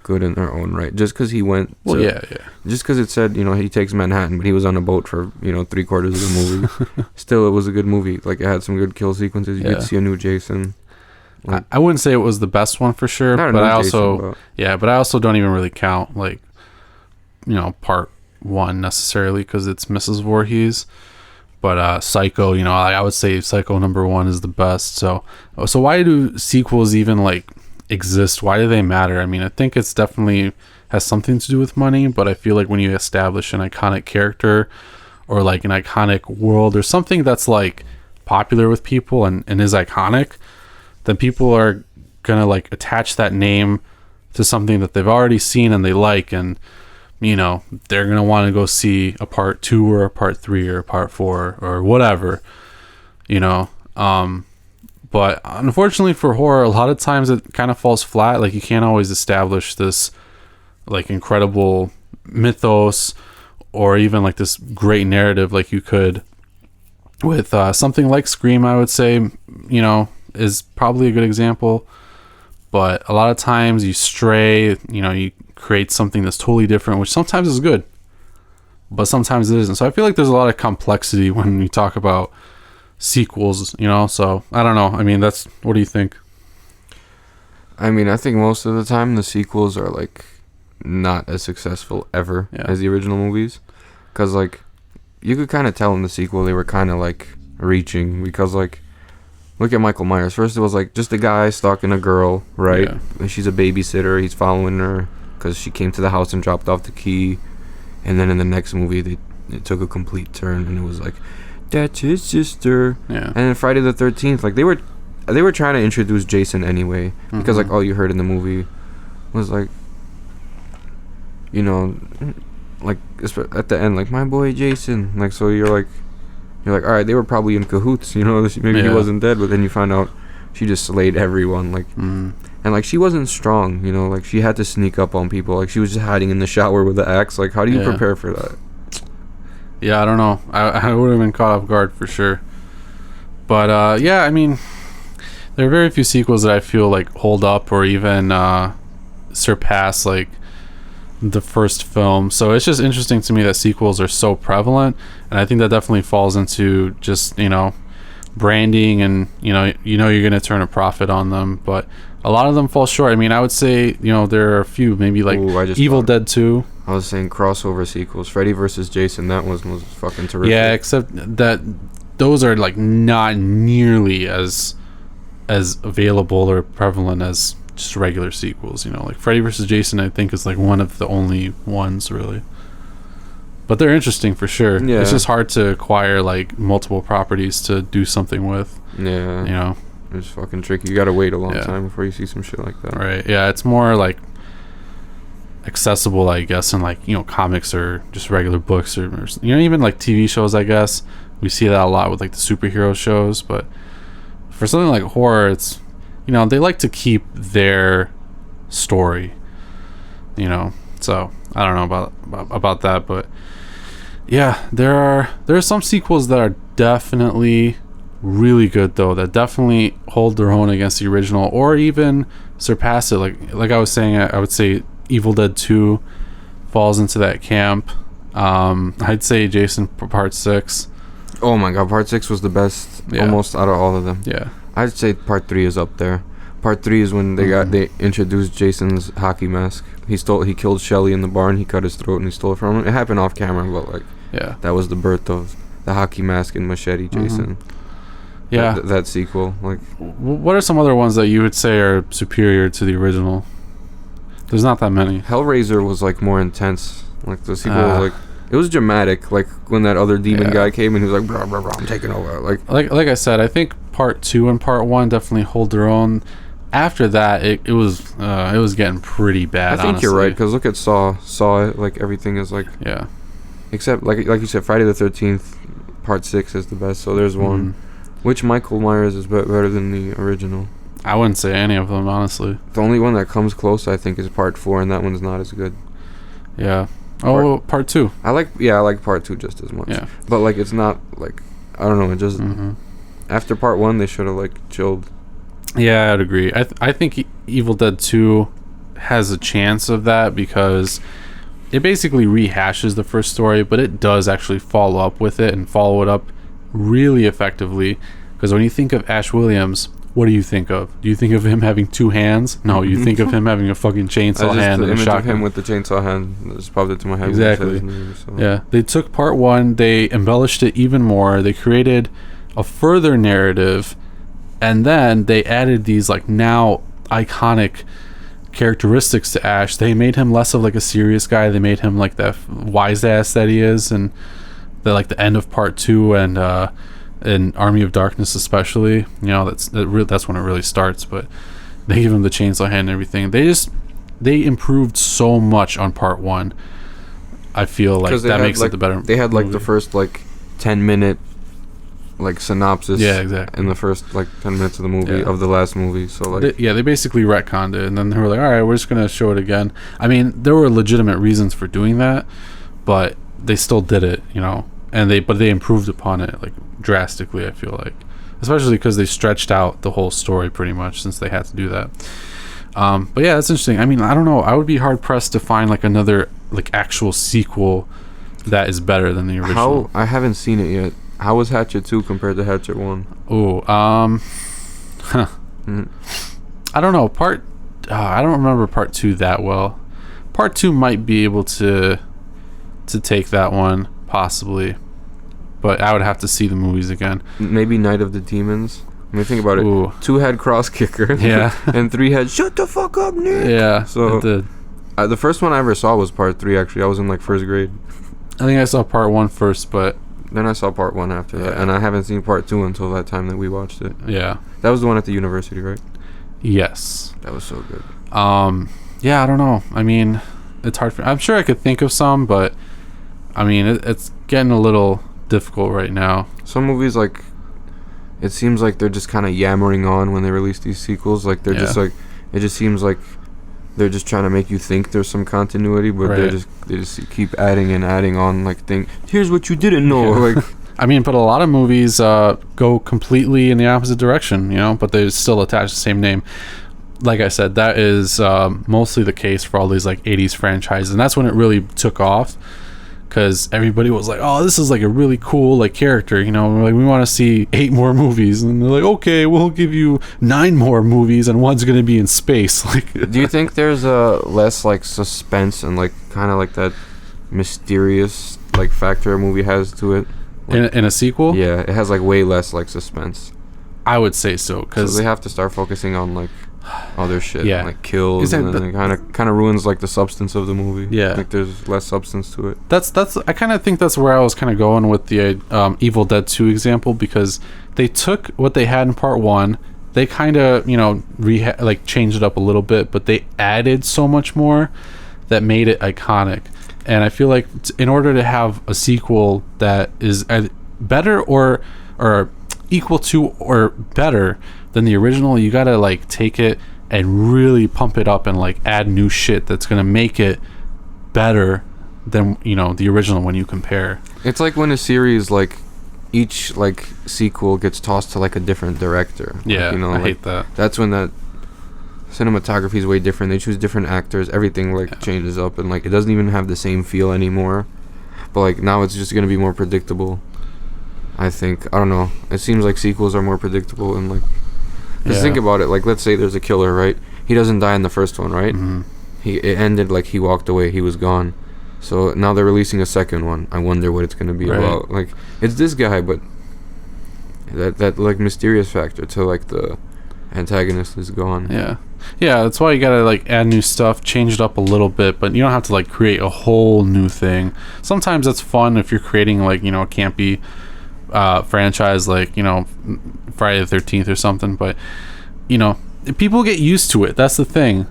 good in their own right. Just because he went... Just because it said, you know, he takes Manhattan, but he was on a boat for, you know, 3/4 of the movie. Still, it was a good movie. Like, it had some good kill sequences. You could see a new Jason. Like, I wouldn't say it was the best one for sure, but I also... but I also don't even really count, like, you know, part 1 necessarily because it's Mrs. Voorhees, but Psycho, you know, I would say Psycho number 1 is the best. So why do sequels even like exist? Why do they matter? I mean, I think it's definitely has something to do with money, but I feel like when you establish an iconic character or like an iconic world or something that's like popular with people and is iconic, then people are gonna like attach that name to something that they've already seen and they like, and you know, they're going to want to go see a part 2 or a part 3 or a part 4 or whatever, you know. But But unfortunately for horror, a lot of times it kind of falls flat. Like, you can't always establish this like incredible mythos or even like this great narrative like you could with something like Scream. I would say, you know, is probably a good example. But a lot of times you stray, you know, you create something that's totally different, which sometimes is good, but sometimes it isn't. So I feel like there's a lot of complexity when you talk about sequels, you know. So I don't know. I mean, what do you think? I mean, I think most of the time the sequels are like not as successful ever as the original movies, because like you could kind of tell in the sequel they were kind of like reaching, because like look at Michael Myers. First it was like just a guy stalking a girl, right? And she's a babysitter. He's following her because she came to the house and dropped off the key. And then in the next movie it took a complete turn and it was like, that's his sister. And then Friday the 13th, like they were trying to introduce Jason anyway, because like all you heard in the movie was like, you know, like at the end, like, my boy Jason, like, so you're like, all right, they were probably in cahoots, you know, maybe he wasn't dead, but then you find out she just slayed everyone, like, and like she wasn't strong, you know, like she had to sneak up on people, like she was just hiding in the shower with the axe. Like, how do you prepare for that? I don't know. I would have been caught off guard for sure. But I mean, there are very few sequels that I feel like hold up or even surpass like the first film. So it's just interesting to me that sequels are so prevalent, and I think that definitely falls into just, you know, branding, and you know you're gonna turn a profit on them, but a lot of them fall short. I mean, I would say, you know, there are a few, maybe like Evil Dead 2. I was saying crossover sequels, Freddy versus Jason, that was fucking terrific. Yeah, except that those are like not nearly as available or prevalent as just regular sequels, you know. Like Freddy vs. Jason, I think, is like one of the only ones really, but they're interesting for sure. It's just hard to acquire like multiple properties to do something with. You know, it's fucking tricky. You gotta wait a long time before you see some shit like that, right? It's more like accessible, I guess, in like, you know, comics or just regular books, or you know, even like TV shows. I guess we see that a lot with like the superhero shows, but for something like horror, it's, you know, they like to keep their story, you know. So I don't know about that, but yeah, there are some sequels that are definitely really good though, that definitely hold their own against the original or even surpass it. Like I was saying, I would say Evil Dead 2 falls into that camp. I'd say Jason Part 6. Oh my god, Part 6 was the best almost out of all of them. I'd say Part 3 is up there. Part 3 is when they introduced Jason's hockey mask. He killed Shelly in the barn, he cut his throat and he stole it from him. It happened off camera, but like that was the birth of the hockey mask and machete Jason. That sequel. Like, what are some other ones that you would say are superior to the original? There's not that many. Hellraiser was like more intense. Like the sequel was like, it was dramatic. Like when that other demon guy came and he was like, blah, blah, blah, I'm taking over. Like I said, I think Part 2 and Part 1 definitely hold their own. After that, it was getting pretty bad. I think you're right, because look at Saw. Like everything is like except like you said, Friday the 13th Part 6 is the best. So there's one. Which Michael Myers is better than the original? I wouldn't say any of them, honestly. The only one that comes close, I think, is Part 4, and that one's not as good. Part 2. I like Part 2 just as much. But like, it's not like, I don't know. It just after Part 1, they should have like chilled. Yeah, I'd agree. I think Evil Dead 2 has a chance of that because it basically rehashes the first story, but it does actually follow up with it and follow it up really effectively. Because when you think of Ash Williams, what do you think of? Do you think of him having two hands? No, you think of him having a fucking chainsaw hand and a shotgun. The image of him with the chainsaw hand just popped into my head. Exactly. Yeah, they took Part 1, they embellished it even more, they created a further narrative, and then they added these like now iconic characteristics to Ash. They made him less of like a serious guy. They made him like that wise ass that he is, and the end of Part 2 and Army of Darkness especially, you know, that's when it really starts. But they give him the chainsaw hand and everything. They improved so much on Part 1. I feel like that makes it the better. They had like movie. The first like 10-minute like synopsis. Yeah, exactly. In the first like 10 minutes of the movie of the last movie. So like they basically retconned it, and then they were like, all right, we're just gonna show it again. I mean, there were legitimate reasons for doing that, but they still did it, you know, and they improved upon it like drastically. I feel like, especially because they stretched out the whole story pretty much since they had to do that. But yeah, that's interesting. I mean, I don't know. I would be hard pressed to find like another like actual sequel that is better than the original. I haven't seen it yet. How was Hatchet 2 compared to Hatchet 1? Oh, I don't know. I don't remember part 2 that well. Part 2 might be able to take that one, possibly. But I would have to see the movies again. Maybe Night of the Demons. I mean, think about it. 2 had Cross Kicker. Yeah. And 3 had Shut the Fuck Up, Nick. Yeah. So the first one I ever saw was part 3, actually. I was in like first grade. I think I saw part 1 first, but then I saw part 1 after that, and I haven't seen part 2 until that time that we watched it. Yeah. That was the one at the university, right? Yes. That was so good. Yeah, I don't know. I mean, it's hard I'm sure I could think of some, but I mean, it's getting a little difficult right now. Some movies, like, it seems like they're just kind of yammering on when they release these sequels. Like, they're just like, it just seems like they're just trying to make you think there's some continuity, but they just keep adding and adding on, like, here's what you didn't know. Like, I mean, but a lot of movies go completely in the opposite direction, you know, but they still attach the same name. Like I said, that is mostly the case for all these like 80s franchises, and that's when it really took off, because everybody was like, oh, this is like a really cool like character, you know, like we want to see 8 more movies, and they're like, okay, we'll give you 9 more movies, and one's going to be in space. Like, do you think there's less like suspense and like kind of like that mysterious like factor a movie has to it? Like, in a sequel? Yeah, it has like way less like suspense. I would say so, because they have to start focusing on like other shit, like kills, exactly. And then it kind of ruins like the substance of the movie. Yeah, like there's less substance to it. That's I kind of think that's where I was kind of going with the Evil Dead 2 example, because they took what they had in part 1, they kind of, you know, changed it up a little bit, but they added so much more that made it iconic. And I feel like in order to have a sequel that is better or equal to or better than the original, you gotta like take it and really pump it up and like add new shit that's gonna make it better than, you know, the original when you compare. It's like when a series, like each like sequel gets tossed to like a different director. Yeah, like, you know, I hate that. That's when that cinematography is way different. They choose different actors. Everything like changes up, and like it doesn't even have the same feel anymore. But like now it's just gonna be more predictable, I think. I don't know. It seems like sequels are more predictable, and like, just think about it. Like, let's say there's a killer, right? He doesn't die in the first one, right? Mm-hmm. It ended like he walked away. He was gone. So now they're releasing a second one. I wonder what it's gonna be about. Like, it's this guy, but that like mysterious factor to like the antagonist is gone. Yeah, that's why you gotta like add new stuff, change it up a little bit, but you don't have to like create a whole new thing. Sometimes it's fun if you're creating like, you know, a campy franchise, like, you know, Friday the 13th or something, but you know, people get used to it. That's the thing,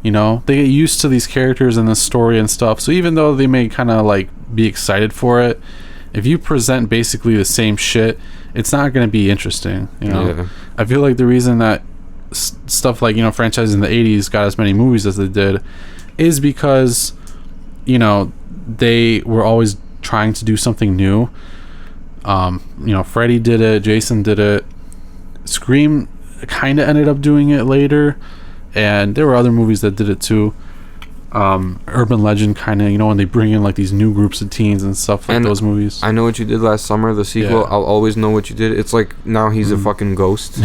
you know, they get used to these characters and this story and stuff. So even though they may kind of like be excited for it, if you present basically the same shit, it's not going to be interesting, you know. I feel like the reason that stuff like, you know, franchises in the 80s got as many movies as they did is because, you know, they were always trying to do something new. You know, Freddy did it, Jason did it, Scream kind of ended up doing it later, and there were other movies that did it too. Urban Legend kind of, you know, when they bring in like these new groups of teens and stuff, like, and those movies. I Know What You Did Last Summer, the sequel. I'll Always Know What You Did. It's like now he's a fucking ghost.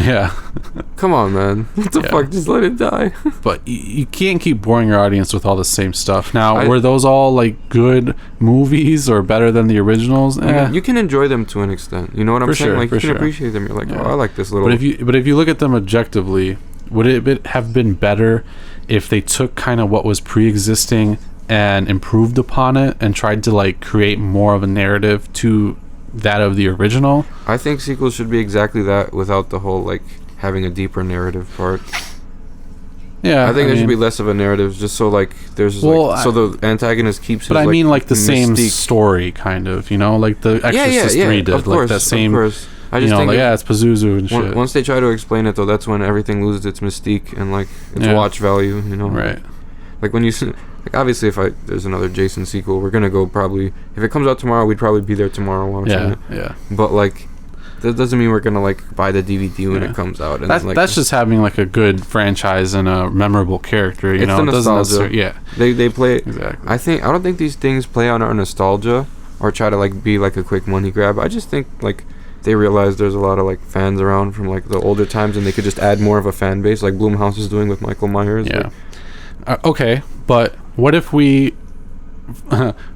Come on, man. What the fuck? Just let it die. But you can't keep boring your audience with all the same stuff. Now, were those all like good movies or better than the originals? You can enjoy them to an extent. You know what I'm saying? Like, you can appreciate them. You're like, oh, I like this little. But if you look at them objectively, would it have been better if they took kind of what was pre-existing and improved upon it and tried to like create more of a narrative to that of the original? I think sequels should be exactly that, without the whole like having a deeper narrative part. I think there should be less of a narrative, just so like there's so the antagonist keeps. But his, I mean, like the same mystique. Story, kind of, you know, like the Exorcist 3 did, of course, like that same. Of course. I just think it's Pazuzu and shit. Once they try to explain it, though, that's when everything loses its mystique and like its watch value. Right. Like when you obviously if there's another Jason sequel, we're gonna go probably if it comes out tomorrow, we'd probably be there tomorrow watching it. Yeah. But like that doesn't mean we're gonna like buy the DVD when it comes out. And that's just having like a good franchise and a memorable character. It's the nostalgia. They play. Exactly. I don't think these things play on our nostalgia or try to like be like a quick money grab. I just think like they realize there's a lot of like fans around from like the older times, and they could just add more of a fan base like Blumhouse is doing with Michael Myers. Yeah. Okay, but what if we,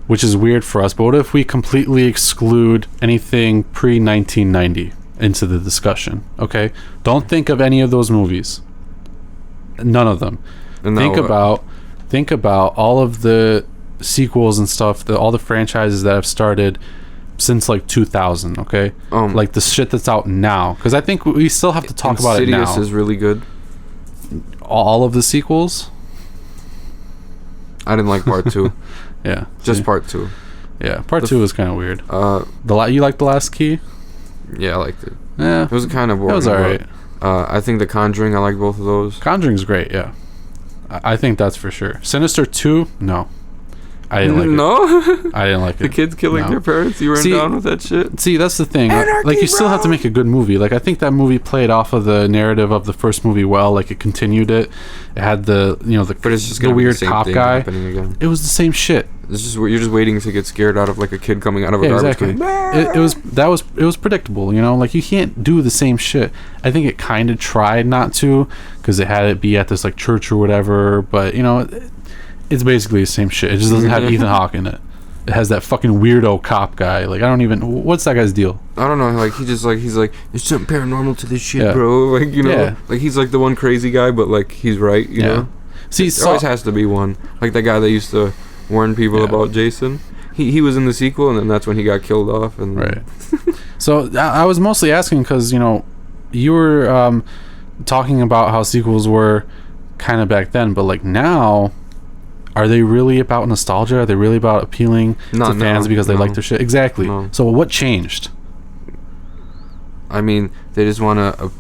which is weird for us, but what if we completely exclude anything pre-1990 into the discussion? Okay, don't think of any of those movies. None of them. Think about all of the sequels and stuff, all the franchises that have started since like 2000. Okay, like the shit that's out now, because I think we still have to talk about it now. Insidious is really good. All of the sequels. I didn't like part 2. Yeah, just part 2. Yeah, part 2 was kind of weird. You liked The Last Key? Yeah, I liked it. Yeah, it was kind of boring. It was alright. I think The Conjuring, I like both of those. Conjuring's great. Yeah, I think that's for sure. Sinister 2, no. I didn't like it. No? I didn't like it. The kids killing their parents? You weren't down with that shit? See, that's the thing. Anarchy, like, you still have to make a good movie. Like, I think that movie played off of the narrative of the first movie well. Like, it continued it. It had the weird cop guy. Again. It was the same shit. It's just you're just waiting to get scared out of like a kid coming out of a garbage can. It was predictable, like you can't do the same shit. I think it kind of tried not to, because it had it be at this like church or whatever, but it's basically the same shit. It just doesn't have Ethan Hawke in it. It has that fucking weirdo cop guy. Like, what's that guy's deal? I don't know. Like, he's like, there's something paranormal to this shit, bro. Like, like he's like the one crazy guy, but like he's right, you know. See, there always has to be one. Like that guy that used to warn people about Jason. He was in the sequel, and then that's when he got killed off. And right. So I was mostly asking because you were talking about how sequels were kind of back then, but like now. Are they really about nostalgia? Are they really about appealing to fans because they like their shit? Exactly. No. So what changed? I mean, they just want to...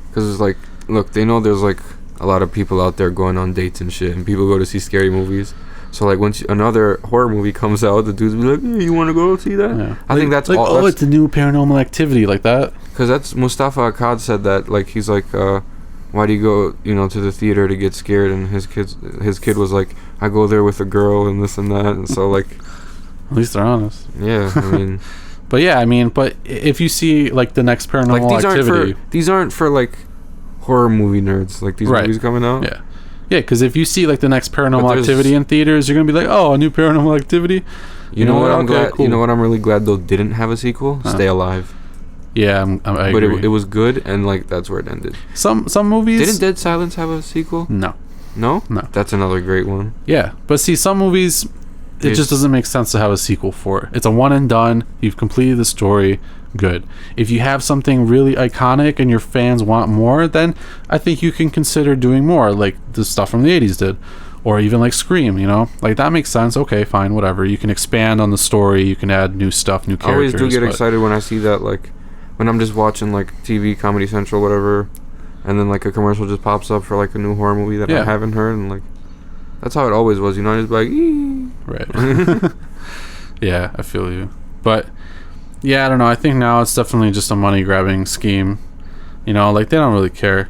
Because it's like... Look, they know there's like a lot of people out there going on dates and shit, and people go to see scary movies. So like once another horror movie comes out, the dudes be like, hey, you want to go see that? Yeah. I think that's like, all... it's a new Paranormal Activity, like that. Because that's... Mustafa Akkad said that, like, he's like... why do you go, to the theater to get scared? And his kid was like, I go there with a girl and this and that. And so, like... At least they're honest. Yeah, I mean... but if you see, like, the next Paranormal Activity... These aren't for, like, horror movie nerds. Like, these movies coming out. Yeah. Yeah, because if you see, like, the next Paranormal Activity in theaters, you're going to be like, oh, a new Paranormal Activity? You know what I'm glad... Cool. You know what I'm really glad, though, didn't have a sequel? Stay Alive. Yeah, I agree. But it was good, and like that's where it ended. Some movies didn't Dead Silence have a sequel? No. That's another great one. Yeah, but see, some movies it just doesn't make sense to have a sequel for. It's a one and done. You've completed the story. Good. If you have something really iconic and your fans want more, then I think you can consider doing more, like the stuff from the 80s did. Or even like Scream, like that makes sense. Okay, fine, whatever. You can expand on the story. You can add new stuff, new characters. I always do get excited when I see that, like. When I'm just watching like TV, Comedy Central, whatever, and then like a commercial just pops up for like a new horror movie that I haven't heard, and like that's how it always was, I just like right. Yeah, I feel you, but yeah, I don't know. I think now it's definitely just a money grabbing scheme. Like they don't really care.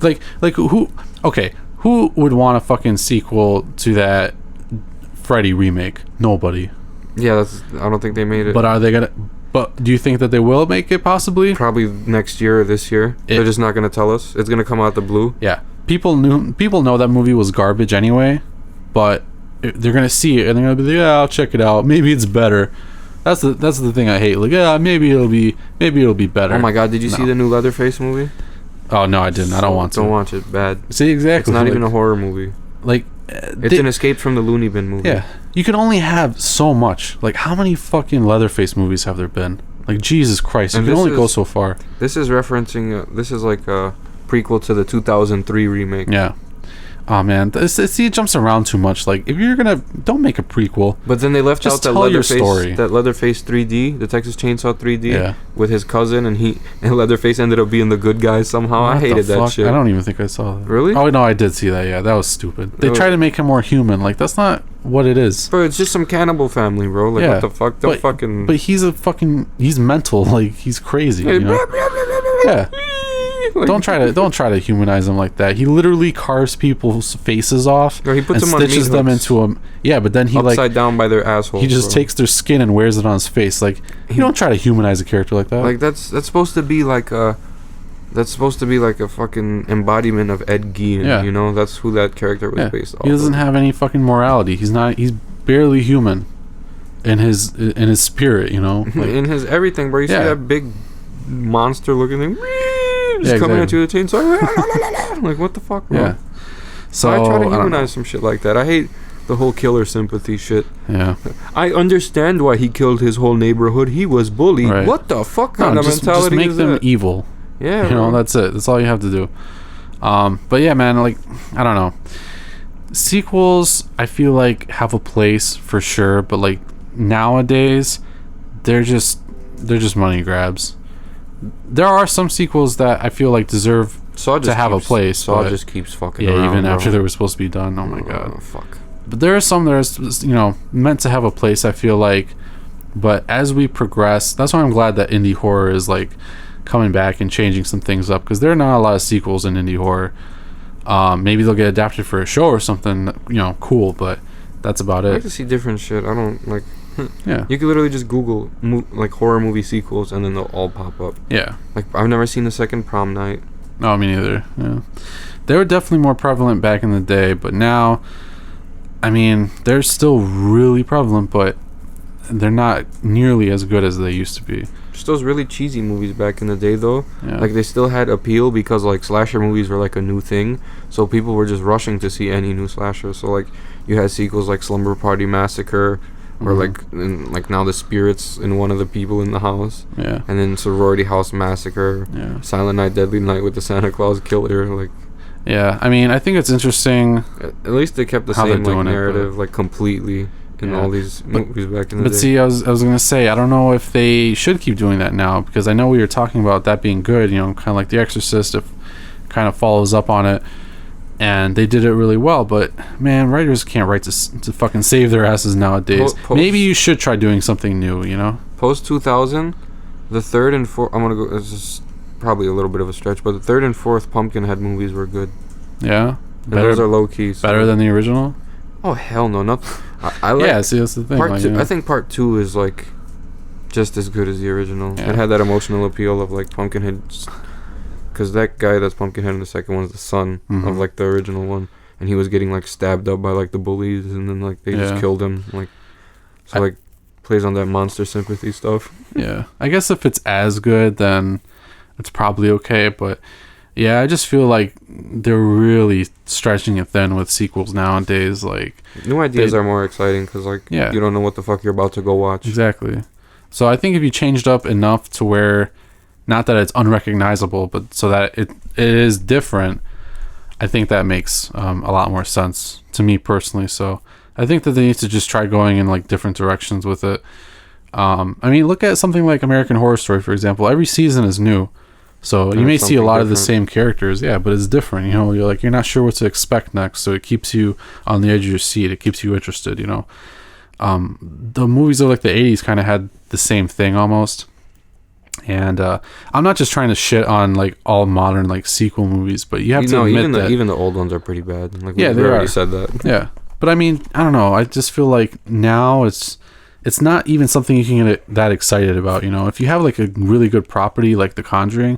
Like who would want a fucking sequel to that Freddy remake? Nobody. Yeah, I don't think they made it. But are they gonna? But do you think that they will make it possibly? Probably next year or this year. They're just not going to tell us. It's going to come out the blue. Yeah. People know that movie was garbage anyway, but they're going to see it and they're going to be like, yeah, I'll check it out. Maybe it's better. That's the thing I hate. Like, yeah, maybe it'll be better. Oh my god, did you see the new Leatherface movie? Oh no, I didn't. I don't want to. Don't watch it. Bad. See, exactly. It's not even a horror movie. Like it's an Escape from the Looney Bin movie. Yeah. You can only have so much. Like, how many fucking Leatherface movies have there been? Like, Jesus Christ, you can only go so far. This is referencing, this is like a prequel to the 2003 remake. Yeah. Oh man, it jumps around too much. Like, if you're gonna, don't make a prequel. But then they left Just out that tell your story. Leatherface 3D, the Texas Chainsaw 3D, Yeah. with his cousin, and Leatherface ended up being the good guy somehow. I What the hated that fuck? shit. I don't even think I saw that. Really? Oh no, I did see that. Yeah, that was stupid. They Oh. tried to make him more human. Like, that's not what it is. Bro, it's just some cannibal family, bro. Like, Yeah. what the fuck? Don't fucking. But he's mental. Like, he's crazy. Hey, You know? blah, blah, blah, blah, blah, Yeah. like- Don't try to humanize him like that. He literally carves people's faces off Or he puts and them on meat stitches them hooks. into a. Yeah, but then he upside down by their assholes. he just bro. takes their skin and wears it on his face. Like, you don't try to humanize a character like that. Like that's supposed to be like a. That's supposed to be like a fucking embodiment of Ed Gein. Yeah. You know, that's who that character was yeah. based off. He doesn't of. have any fucking morality. He's barely human in his spirit. You know. Like, In his everything, bro. You Yeah. see that big monster looking thing. Just Yeah, coming exactly. at you with a chainsaw. Like, what the fuck, bro? yeah. So I try to I don't know. humanize some shit like that. I hate the whole killer sympathy shit. Yeah. I understand why he killed his whole neighborhood. He was bullied. Right. What the fuck No, kind of just mentality make is them that? evil. Yeah, You know, bro. that's it. That's all you have to do. But yeah, man, like, I don't know. Sequels, I feel like, have a place for sure, but like nowadays, they're just money grabs. There are some sequels that I feel like deserve Saw to have a place. Saw but just keeps fucking yeah, around, even bro. after they were supposed to be done. Oh my god. Oh, fuck. But there are some that are, you know, meant to have a place, I feel like. But as we progress, that's why I'm glad that indie horror is like coming back and changing some things up, because there are not a lot of sequels in indie horror. Maybe they'll get adapted for a show or something, you know, cool, but that's about I like it. to see different shit. I don't like. Yeah. You could literally just Google like horror movie sequels, and then they'll all pop up. Yeah. Like, I've never seen the second Prom Night. No, me neither. Yeah. They were definitely more prevalent back in the day, but now, I mean, they're still really prevalent, but they're not nearly as good as they used to be. Just those really cheesy movies back in the day, though. Yeah. Like, they still had appeal because, like, slasher movies were, like, a new thing. So people were just rushing to see any new slasher. So, like, you had sequels like Slumber Party Massacre, or, like now the spirits in one of the people in the house. Yeah. And then Sorority House Massacre. Yeah. Silent Night, Deadly Night with the Santa Claus Killer. Like, Yeah. I mean, I think it's interesting. at least they kept the How they're same, like, doing it, narrative, like, completely in Yeah. all these movies back in the But day. see, I was gonna say, I don't know if they should keep doing that now, because I know we were talking about that being good. You know, kind of like The Exorcist, if kind of follows up on it, and they did it really well. But man, writers can't write to fucking save their asses nowadays. Maybe you should try doing something new. You know? Post 2000, the third and fourth. I'm gonna go. This is probably a little bit of a stretch, but the third and fourth Pumpkinhead movies were good. Yeah. And those are low key. So. Better than the original. Oh hell no! Not. I like. Yeah. See, that's the thing. Part like, two. yeah. I think part two is like just as good as the original. Yeah. It had that emotional appeal of like Pumpkinhead, because that guy that's Pumpkinhead in the second one is the son Mhm. of like the original one, and he was getting like stabbed up by like the bullies, and then like they Yeah. just killed him. Like, so I- like plays on that monster sympathy stuff. Yeah. I guess if it's as good, then it's probably okay. But yeah, I just feel like they're really stretching it thin with sequels nowadays. Like, New ideas are more exciting because like Yeah. you don't know what the fuck you're about to go watch. exactly. So I think if you changed up enough to where, not that it's unrecognizable, but so that it is different, I think that makes a lot more sense to me personally. So I think that they need to just try going in like different directions with it. I mean, look at something like American Horror Story, for example. Every season is new. So you And may it's see a something lot of the different. same characters, yeah, but it's different. You know, you're not sure what to expect next, so it keeps you on the edge of your seat. It keeps you interested. You know, the movies of like the '80s kind of had the same thing almost. And I'm not just trying to shit on like all modern like sequel movies, but you have to admit even that even the old ones are pretty bad. Like Yeah, we they already are. said that. yeah. But I mean, I don't know. I just feel like now it's not even something you can get that excited about. You know, if you have like a really good property like The Conjuring,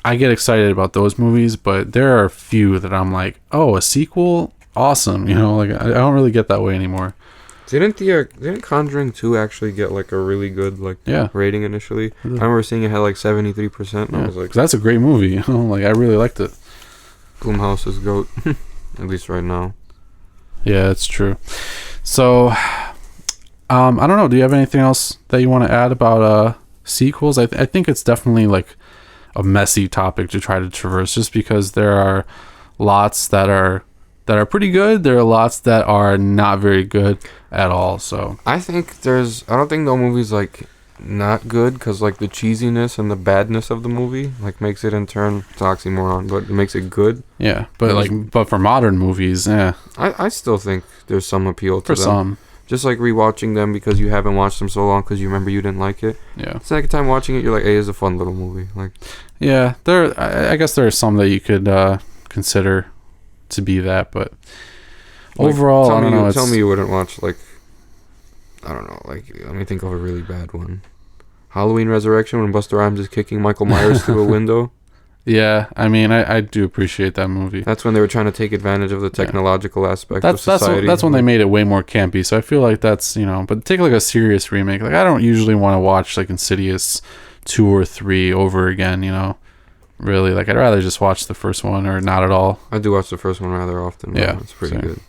I get excited about those movies. But there are a few that I'm like, oh, a sequel, awesome. You know, like I don't really get that way anymore. Didn't Conjuring 2 actually get like a really good like Yeah. rating initially? I remember seeing it had like 73%, and Yeah, I was like, 'cause that's a great movie. You know, like I really liked it. Blumhouse is GOAT, at least right now. Yeah, it's true. So, I don't know. Do you have anything else that you want to add about sequels? I think it's definitely like a messy topic to try to traverse, just because there are lots that are that are pretty good. There are lots that are not very good at all. So I don't think no movie's like not good because like the cheesiness and the badness of the movie like makes it in turn it's oxymoron, but it makes it good. Yeah, but for modern movies, I still think there's some appeal to for them. some. Just like rewatching them because you haven't watched them so long because you remember you didn't like it. Yeah. Second time watching it, you're like, hey, it's a fun little movie. Like, yeah, I guess there are some that you could consider to be that, but overall, I don't know. Tell me you wouldn't watch like, I don't know. Like, let me think of a really bad one. Halloween Resurrection when Busta Rhymes is kicking Michael Myers through a window. Yeah, I mean, I do appreciate that movie. That's when they were trying to take advantage of the technological aspect of society. That's when they made it way more campy. So I feel like that's, but take like a serious remake. Like I don't usually want to watch like Insidious 2 or 3 over again, Really, like I'd rather just watch the first one or not at all. I do watch the first one rather often. Yeah, it's pretty good.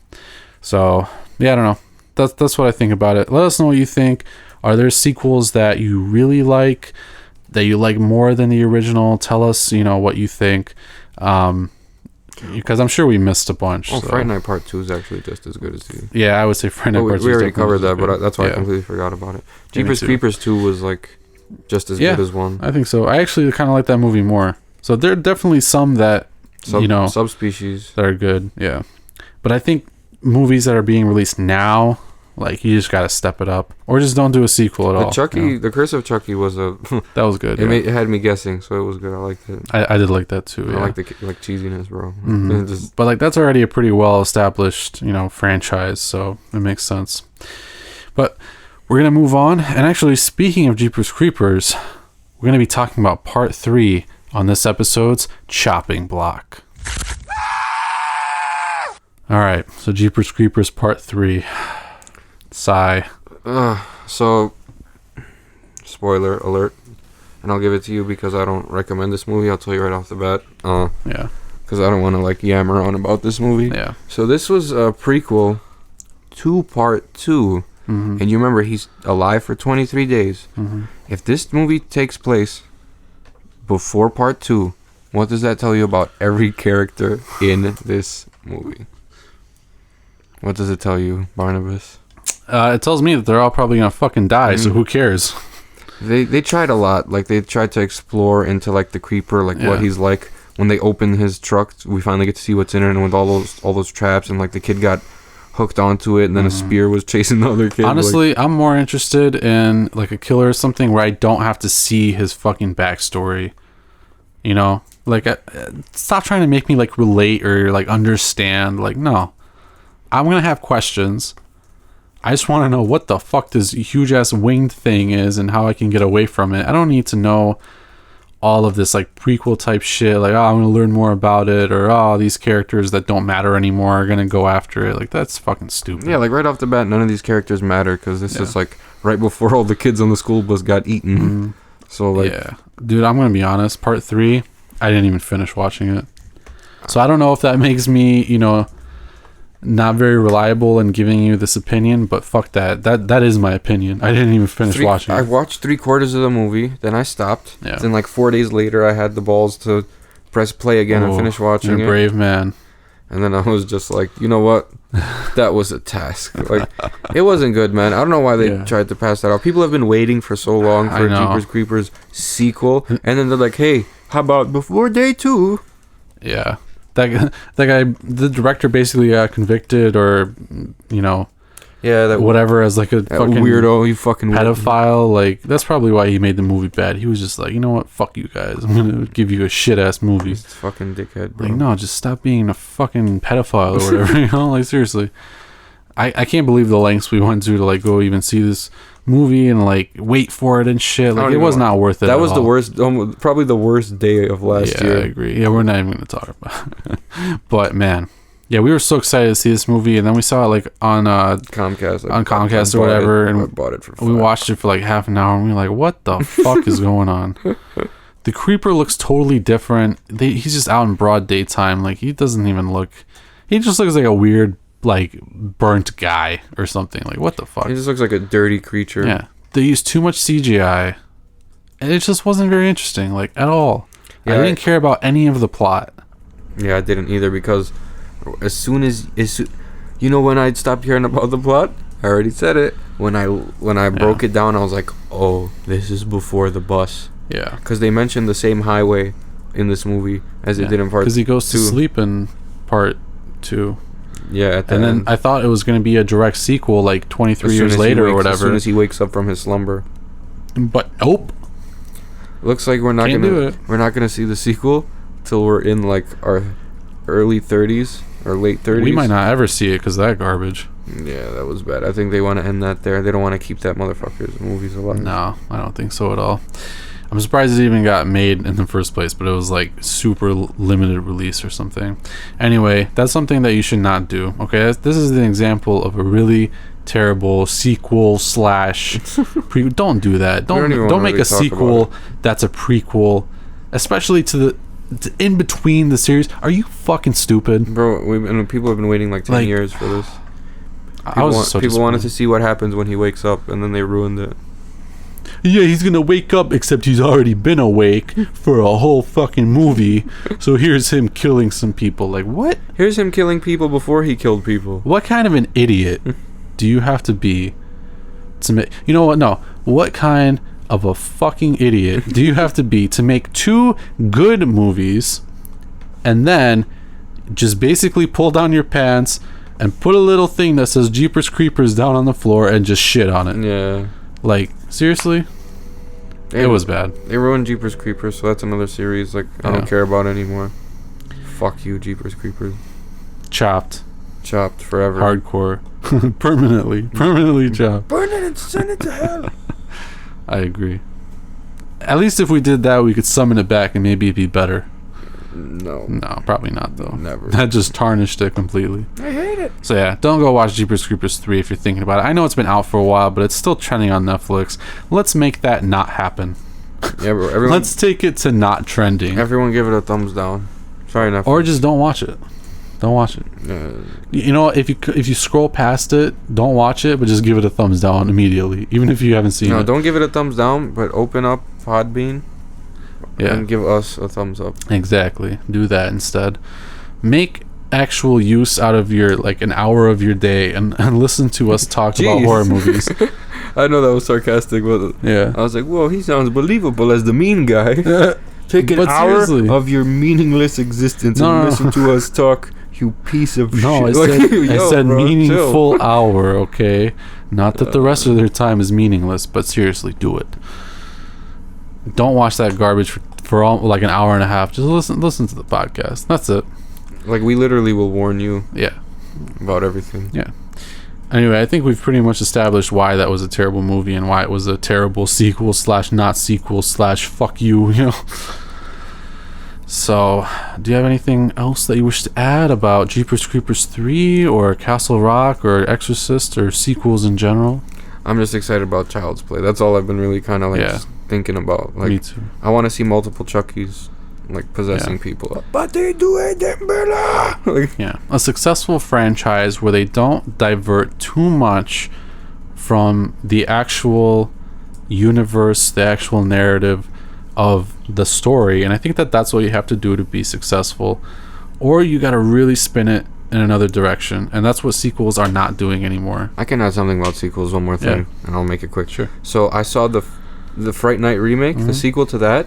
So, yeah, I don't know. That's what I think about it. Let us know what you think. Are there sequels that you really like? That you like more than the original? Tell us, what you think, because I'm sure we missed a bunch. Oh, so. Fright Night Part 2 is actually just as good as the... Yeah, I would say Fright Night Part 2. We already covered that, but that's why I completely forgot about it. Jeepers Creepers 2 was like just as good as 1. I think so. I actually kind of like that movie more. So there are definitely some that subspecies that are good. Yeah, but I think movies that are being released now, like you just gotta step it up, or just don't do a sequel at all. The Curse of Chucky was that was good. It had me guessing, so it was good. I liked it. I did like that too. I like the cheesiness, bro. Mm-hmm. But like that's already a pretty well established, franchise, so it makes sense. But we're gonna move on, and actually, speaking of Jeepers Creepers, we're gonna be talking about Part 3 on this episode's Chopping Block. All right, so Jeepers Creepers Part 3. Sigh. So, spoiler alert, and I'll give it to you because I don't recommend this movie. I'll tell you right off the bat. Yeah. Because I don't want to like yammer on about this movie. Yeah. So this was a prequel to Part 2, and you remember he's alive for 23 days. Mm-hmm. If this movie takes place before Part 2, what does that tell you about every character in this movie? What does it tell you, Barnabas? It tells me that they're all probably gonna fucking die, so who cares? They tried a lot. Like, they tried to explore into, like, the creeper, like, what he's like. When they open his truck, we finally get to see what's in it, and with all those traps, and, like, the kid got hooked onto it, and then a spear was chasing the other kid. Honestly, like, I'm more interested in, like, a killer or something where I don't have to see his fucking backstory. Like, stop trying to make me, like, relate or, like, understand. Like, no. I'm gonna have questions. I just want to know what the fuck this huge-ass winged thing is and how I can get away from it. I don't need to know all of this, like, prequel-type shit. Like, I'm going to learn more about it. Or, these characters that don't matter anymore are going to go after it. Like, that's fucking stupid. Yeah, like, right off the bat, none of these characters matter. Because this is, like, right before all the kids on the school bus got eaten. Mm-hmm. So, like... Yeah. Dude, I'm going to be honest. Part 3, I didn't even finish watching it. So, I don't know if that makes me, not very reliable in giving you this opinion, but fuck that. That is my opinion. I didn't even finish watching it. I watched 3/4 of the movie, then I stopped. Yeah. Then like 4 days later, I had the balls to press play again and finish watching it. You're a brave man. And then I was just like, you know what? That was a task. Like, it wasn't good, man. I don't know why they tried to pass that off. People have been waiting for so long for Jeepers Creepers sequel, and then they're like, hey, how about before day 2? Yeah. That guy, the director, basically got convicted or, that whatever, as like a fucking weirdo, you fucking pedophile. Like, that's probably why he made the movie bad. He was just like, you know what, fuck you guys. I'm gonna give you a shit ass movie. He's a fucking dickhead, bro. Like, no, just stop being a fucking pedophile or whatever. Like, seriously, I can't believe the lengths we went to like go even see this movie and like wait for it and shit. Like, it was not worth it. That was the worst, probably the worst day of last year. I agree. Yeah, we're not even gonna talk about it. But man, yeah, we were so excited to see this movie, and then we saw it like on Comcast or whatever, and I bought it for $5. We watched it for like half an hour, and we were like, what the fuck is going on? The creeper looks totally different. He's just out in broad daytime. Like, he doesn't even look. He just looks like a weird, like, burnt guy or something. Like, what the fuck? He just looks like a dirty creature. Yeah, they used too much CGI, and it just wasn't very interesting, like, at all. Yeah, I didn't care about any of the plot. Yeah, I didn't either, because as soon as you know when I'd stopped hearing about the plot, I already said it. When I broke it down, I was like, oh, this is before the bus. Yeah. Because they mentioned the same highway in this movie as it did in part 2. Because he goes to sleep in part 2. Yeah, at the and end. then I thought it was going to be a direct sequel, like 23 years later or whatever. As soon as he wakes up from his slumber. But nope. Looks like we're not gonna see the sequel till we're in like our early 30s or late 30s. We might not ever see it because of that garbage. Yeah, that was bad. I think they want to end that there. They don't want to keep that motherfucker's movies alive. No, I don't think so at all. I'm surprised it even got made in the first place, but it was like super limited release or something. Anyway, that's something that you should not do. Okay, this is an example of a really terrible sequel / pre. Don't do that. Don't make a sequel that's a prequel, especially to the in between the series. Are you fucking stupid, bro? People have been waiting like 10 years for this. People wanted to see what happens when he wakes up, and then they ruined it. Yeah, he's gonna wake up, except he's already been awake for a whole fucking movie. So here's him killing some people. Like, what? Here's him killing people before he killed people. What kind of an idiot do you have to be to make... You know what? No. What kind of a fucking idiot do you have to be to make 2 good movies and then just basically pull down your pants and put a little thing that says Jeepers Creepers down on the floor and just shit on it? Yeah. Like, seriously? It was bad. They ruined Jeepers Creepers, so that's another series I don't care about anymore. Fuck you, Jeepers Creepers. Chopped forever. Hardcore. Permanently chopped. Burn it and send it to hell. I agree. At least if we did that, we could summon it back and maybe it'd be better. No, probably not though. Never. That just tarnished it completely. I hate it. So yeah, don't go watch Jeepers Creepers 3 if you're thinking about it. I know it's been out for a while, but it's still trending on Netflix. Let's make that not happen. Yeah, bro. Let's take it to not trending. Everyone give it a thumbs down. Sorry, Netflix. Or just don't watch it. Don't watch it. You know, if you scroll past it, don't watch it, but just give it a thumbs down immediately, even if you haven't seen it. No, don't give it a thumbs down, but open up Podbean. Yeah. And give us a thumbs up. Exactly. Do that instead. Make actual use out of your, like, an hour of your day and listen to us talk about horror movies. I know that was sarcastic, but yeah. I was like, whoa, he sounds believable as the mean guy. Take an hour of your meaningless existence and listen to us talk, you piece of shit. No, I said meaningful hour, okay? Not that the rest of their time is meaningless, but seriously, do it. Don't watch that garbage for like an hour and a half. Just listen to the podcast. That's it. Like, we literally will warn you. Yeah. About everything. Yeah. Anyway, I think we've pretty much established why that was a terrible movie and why it was a terrible sequel / not sequel / fuck you, you know. So, do you have anything else that you wish to add about Jeepers Creepers 3 or Castle Rock or Exorcist or sequels in general? I'm just excited about Child's Play. That's all I've been really kind of like thinking about. Like, me too. I want to see multiple Chuckies like possessing people. But they do it better. Like, yeah, a successful franchise where they don't divert too much from the actual universe, the actual narrative of the story, and I think that that's what you have to do to be successful, or you got to really spin it in another direction, and that's what sequels are not doing anymore. I can add something about sequels, one more thing, and I'll make it quick. Sure. So I saw the Fright Night remake, the sequel to that.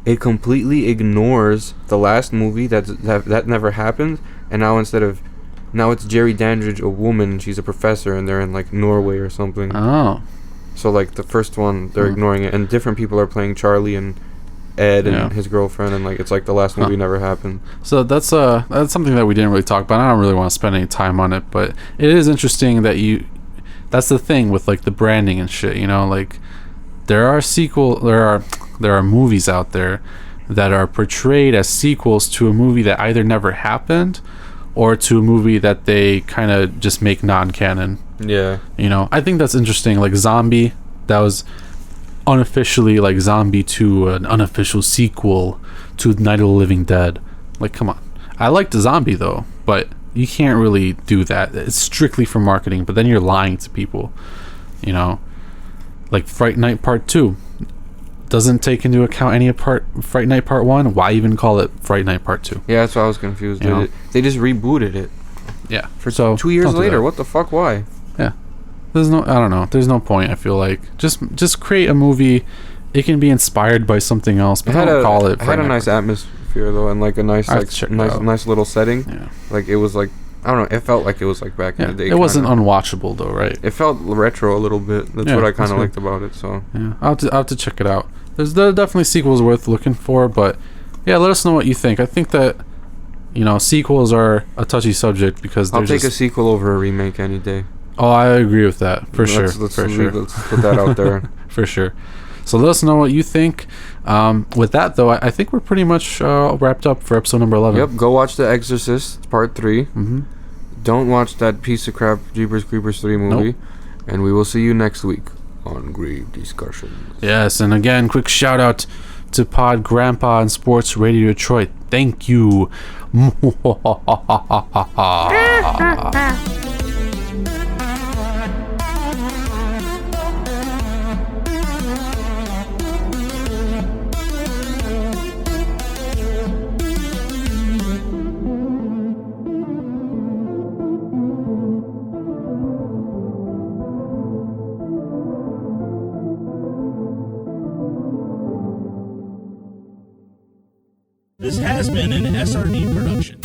It completely ignores the last movie that never happened, and now it's Jerry Dandridge, a woman, and she's a professor, and they're in like Norway or something. Oh. So like the first one, they're ignoring it, and different people are playing Charlie and Ed and his girlfriend, and like it's like the last movie never happened. So that's something that we didn't really talk about. I don't really want to spend any time on it, but it is interesting that that's the thing with like the branding and shit, you know, like there are movies out there that are portrayed as sequels to a movie that either never happened or to a movie that they kind of just make non-canon. Yeah. You know, I think that's interesting. Like Zombie, that was unofficially like Zombie 2, an unofficial sequel to Night of the Living Dead. Like, come on. I liked Zombie though, but you can't really do that. It's strictly for marketing, but then you're lying to people. You know, like Fright Night Part 2. doesn't take into account any part Fright Night Part 1, why even call it Fright Night Part 2? Yeah, that's why I was confused. You know? They just rebooted it. Yeah. For 2 years don't do later. that. What the fuck? Why? Yeah. I don't know. There's no point, I feel like. Just create a movie. It can be inspired by something else, but don't call it Fright It had a Night nice Part atmosphere, though, and like a nice little setting. Yeah. Like, it was like, I don't know, it felt like it was like back in the day. It wasn't unwatchable, though, right? It felt retro a little bit. That's what I kind of liked about it, so. Yeah, I'll have to check it out. There are definitely sequels worth looking for, but yeah, let us know what you think. I think that, sequels are a touchy subject because I'll take a sequel over a remake any day. Oh, I agree with that, for sure. Let's put that out there. For sure. So let us know what you think. With that, though, I think we're pretty much wrapped up for episode number 11. Yep, go watch The Exorcist, Part 3. Mm-hmm. Don't watch that piece of crap Jeepers Creepers 3 movie. Nope. And we will see you next week on Grave Discussions. Yes, and again, quick shout out to Pod Grandpa and Sports Radio Detroit. Thank you. This has been an SRD production.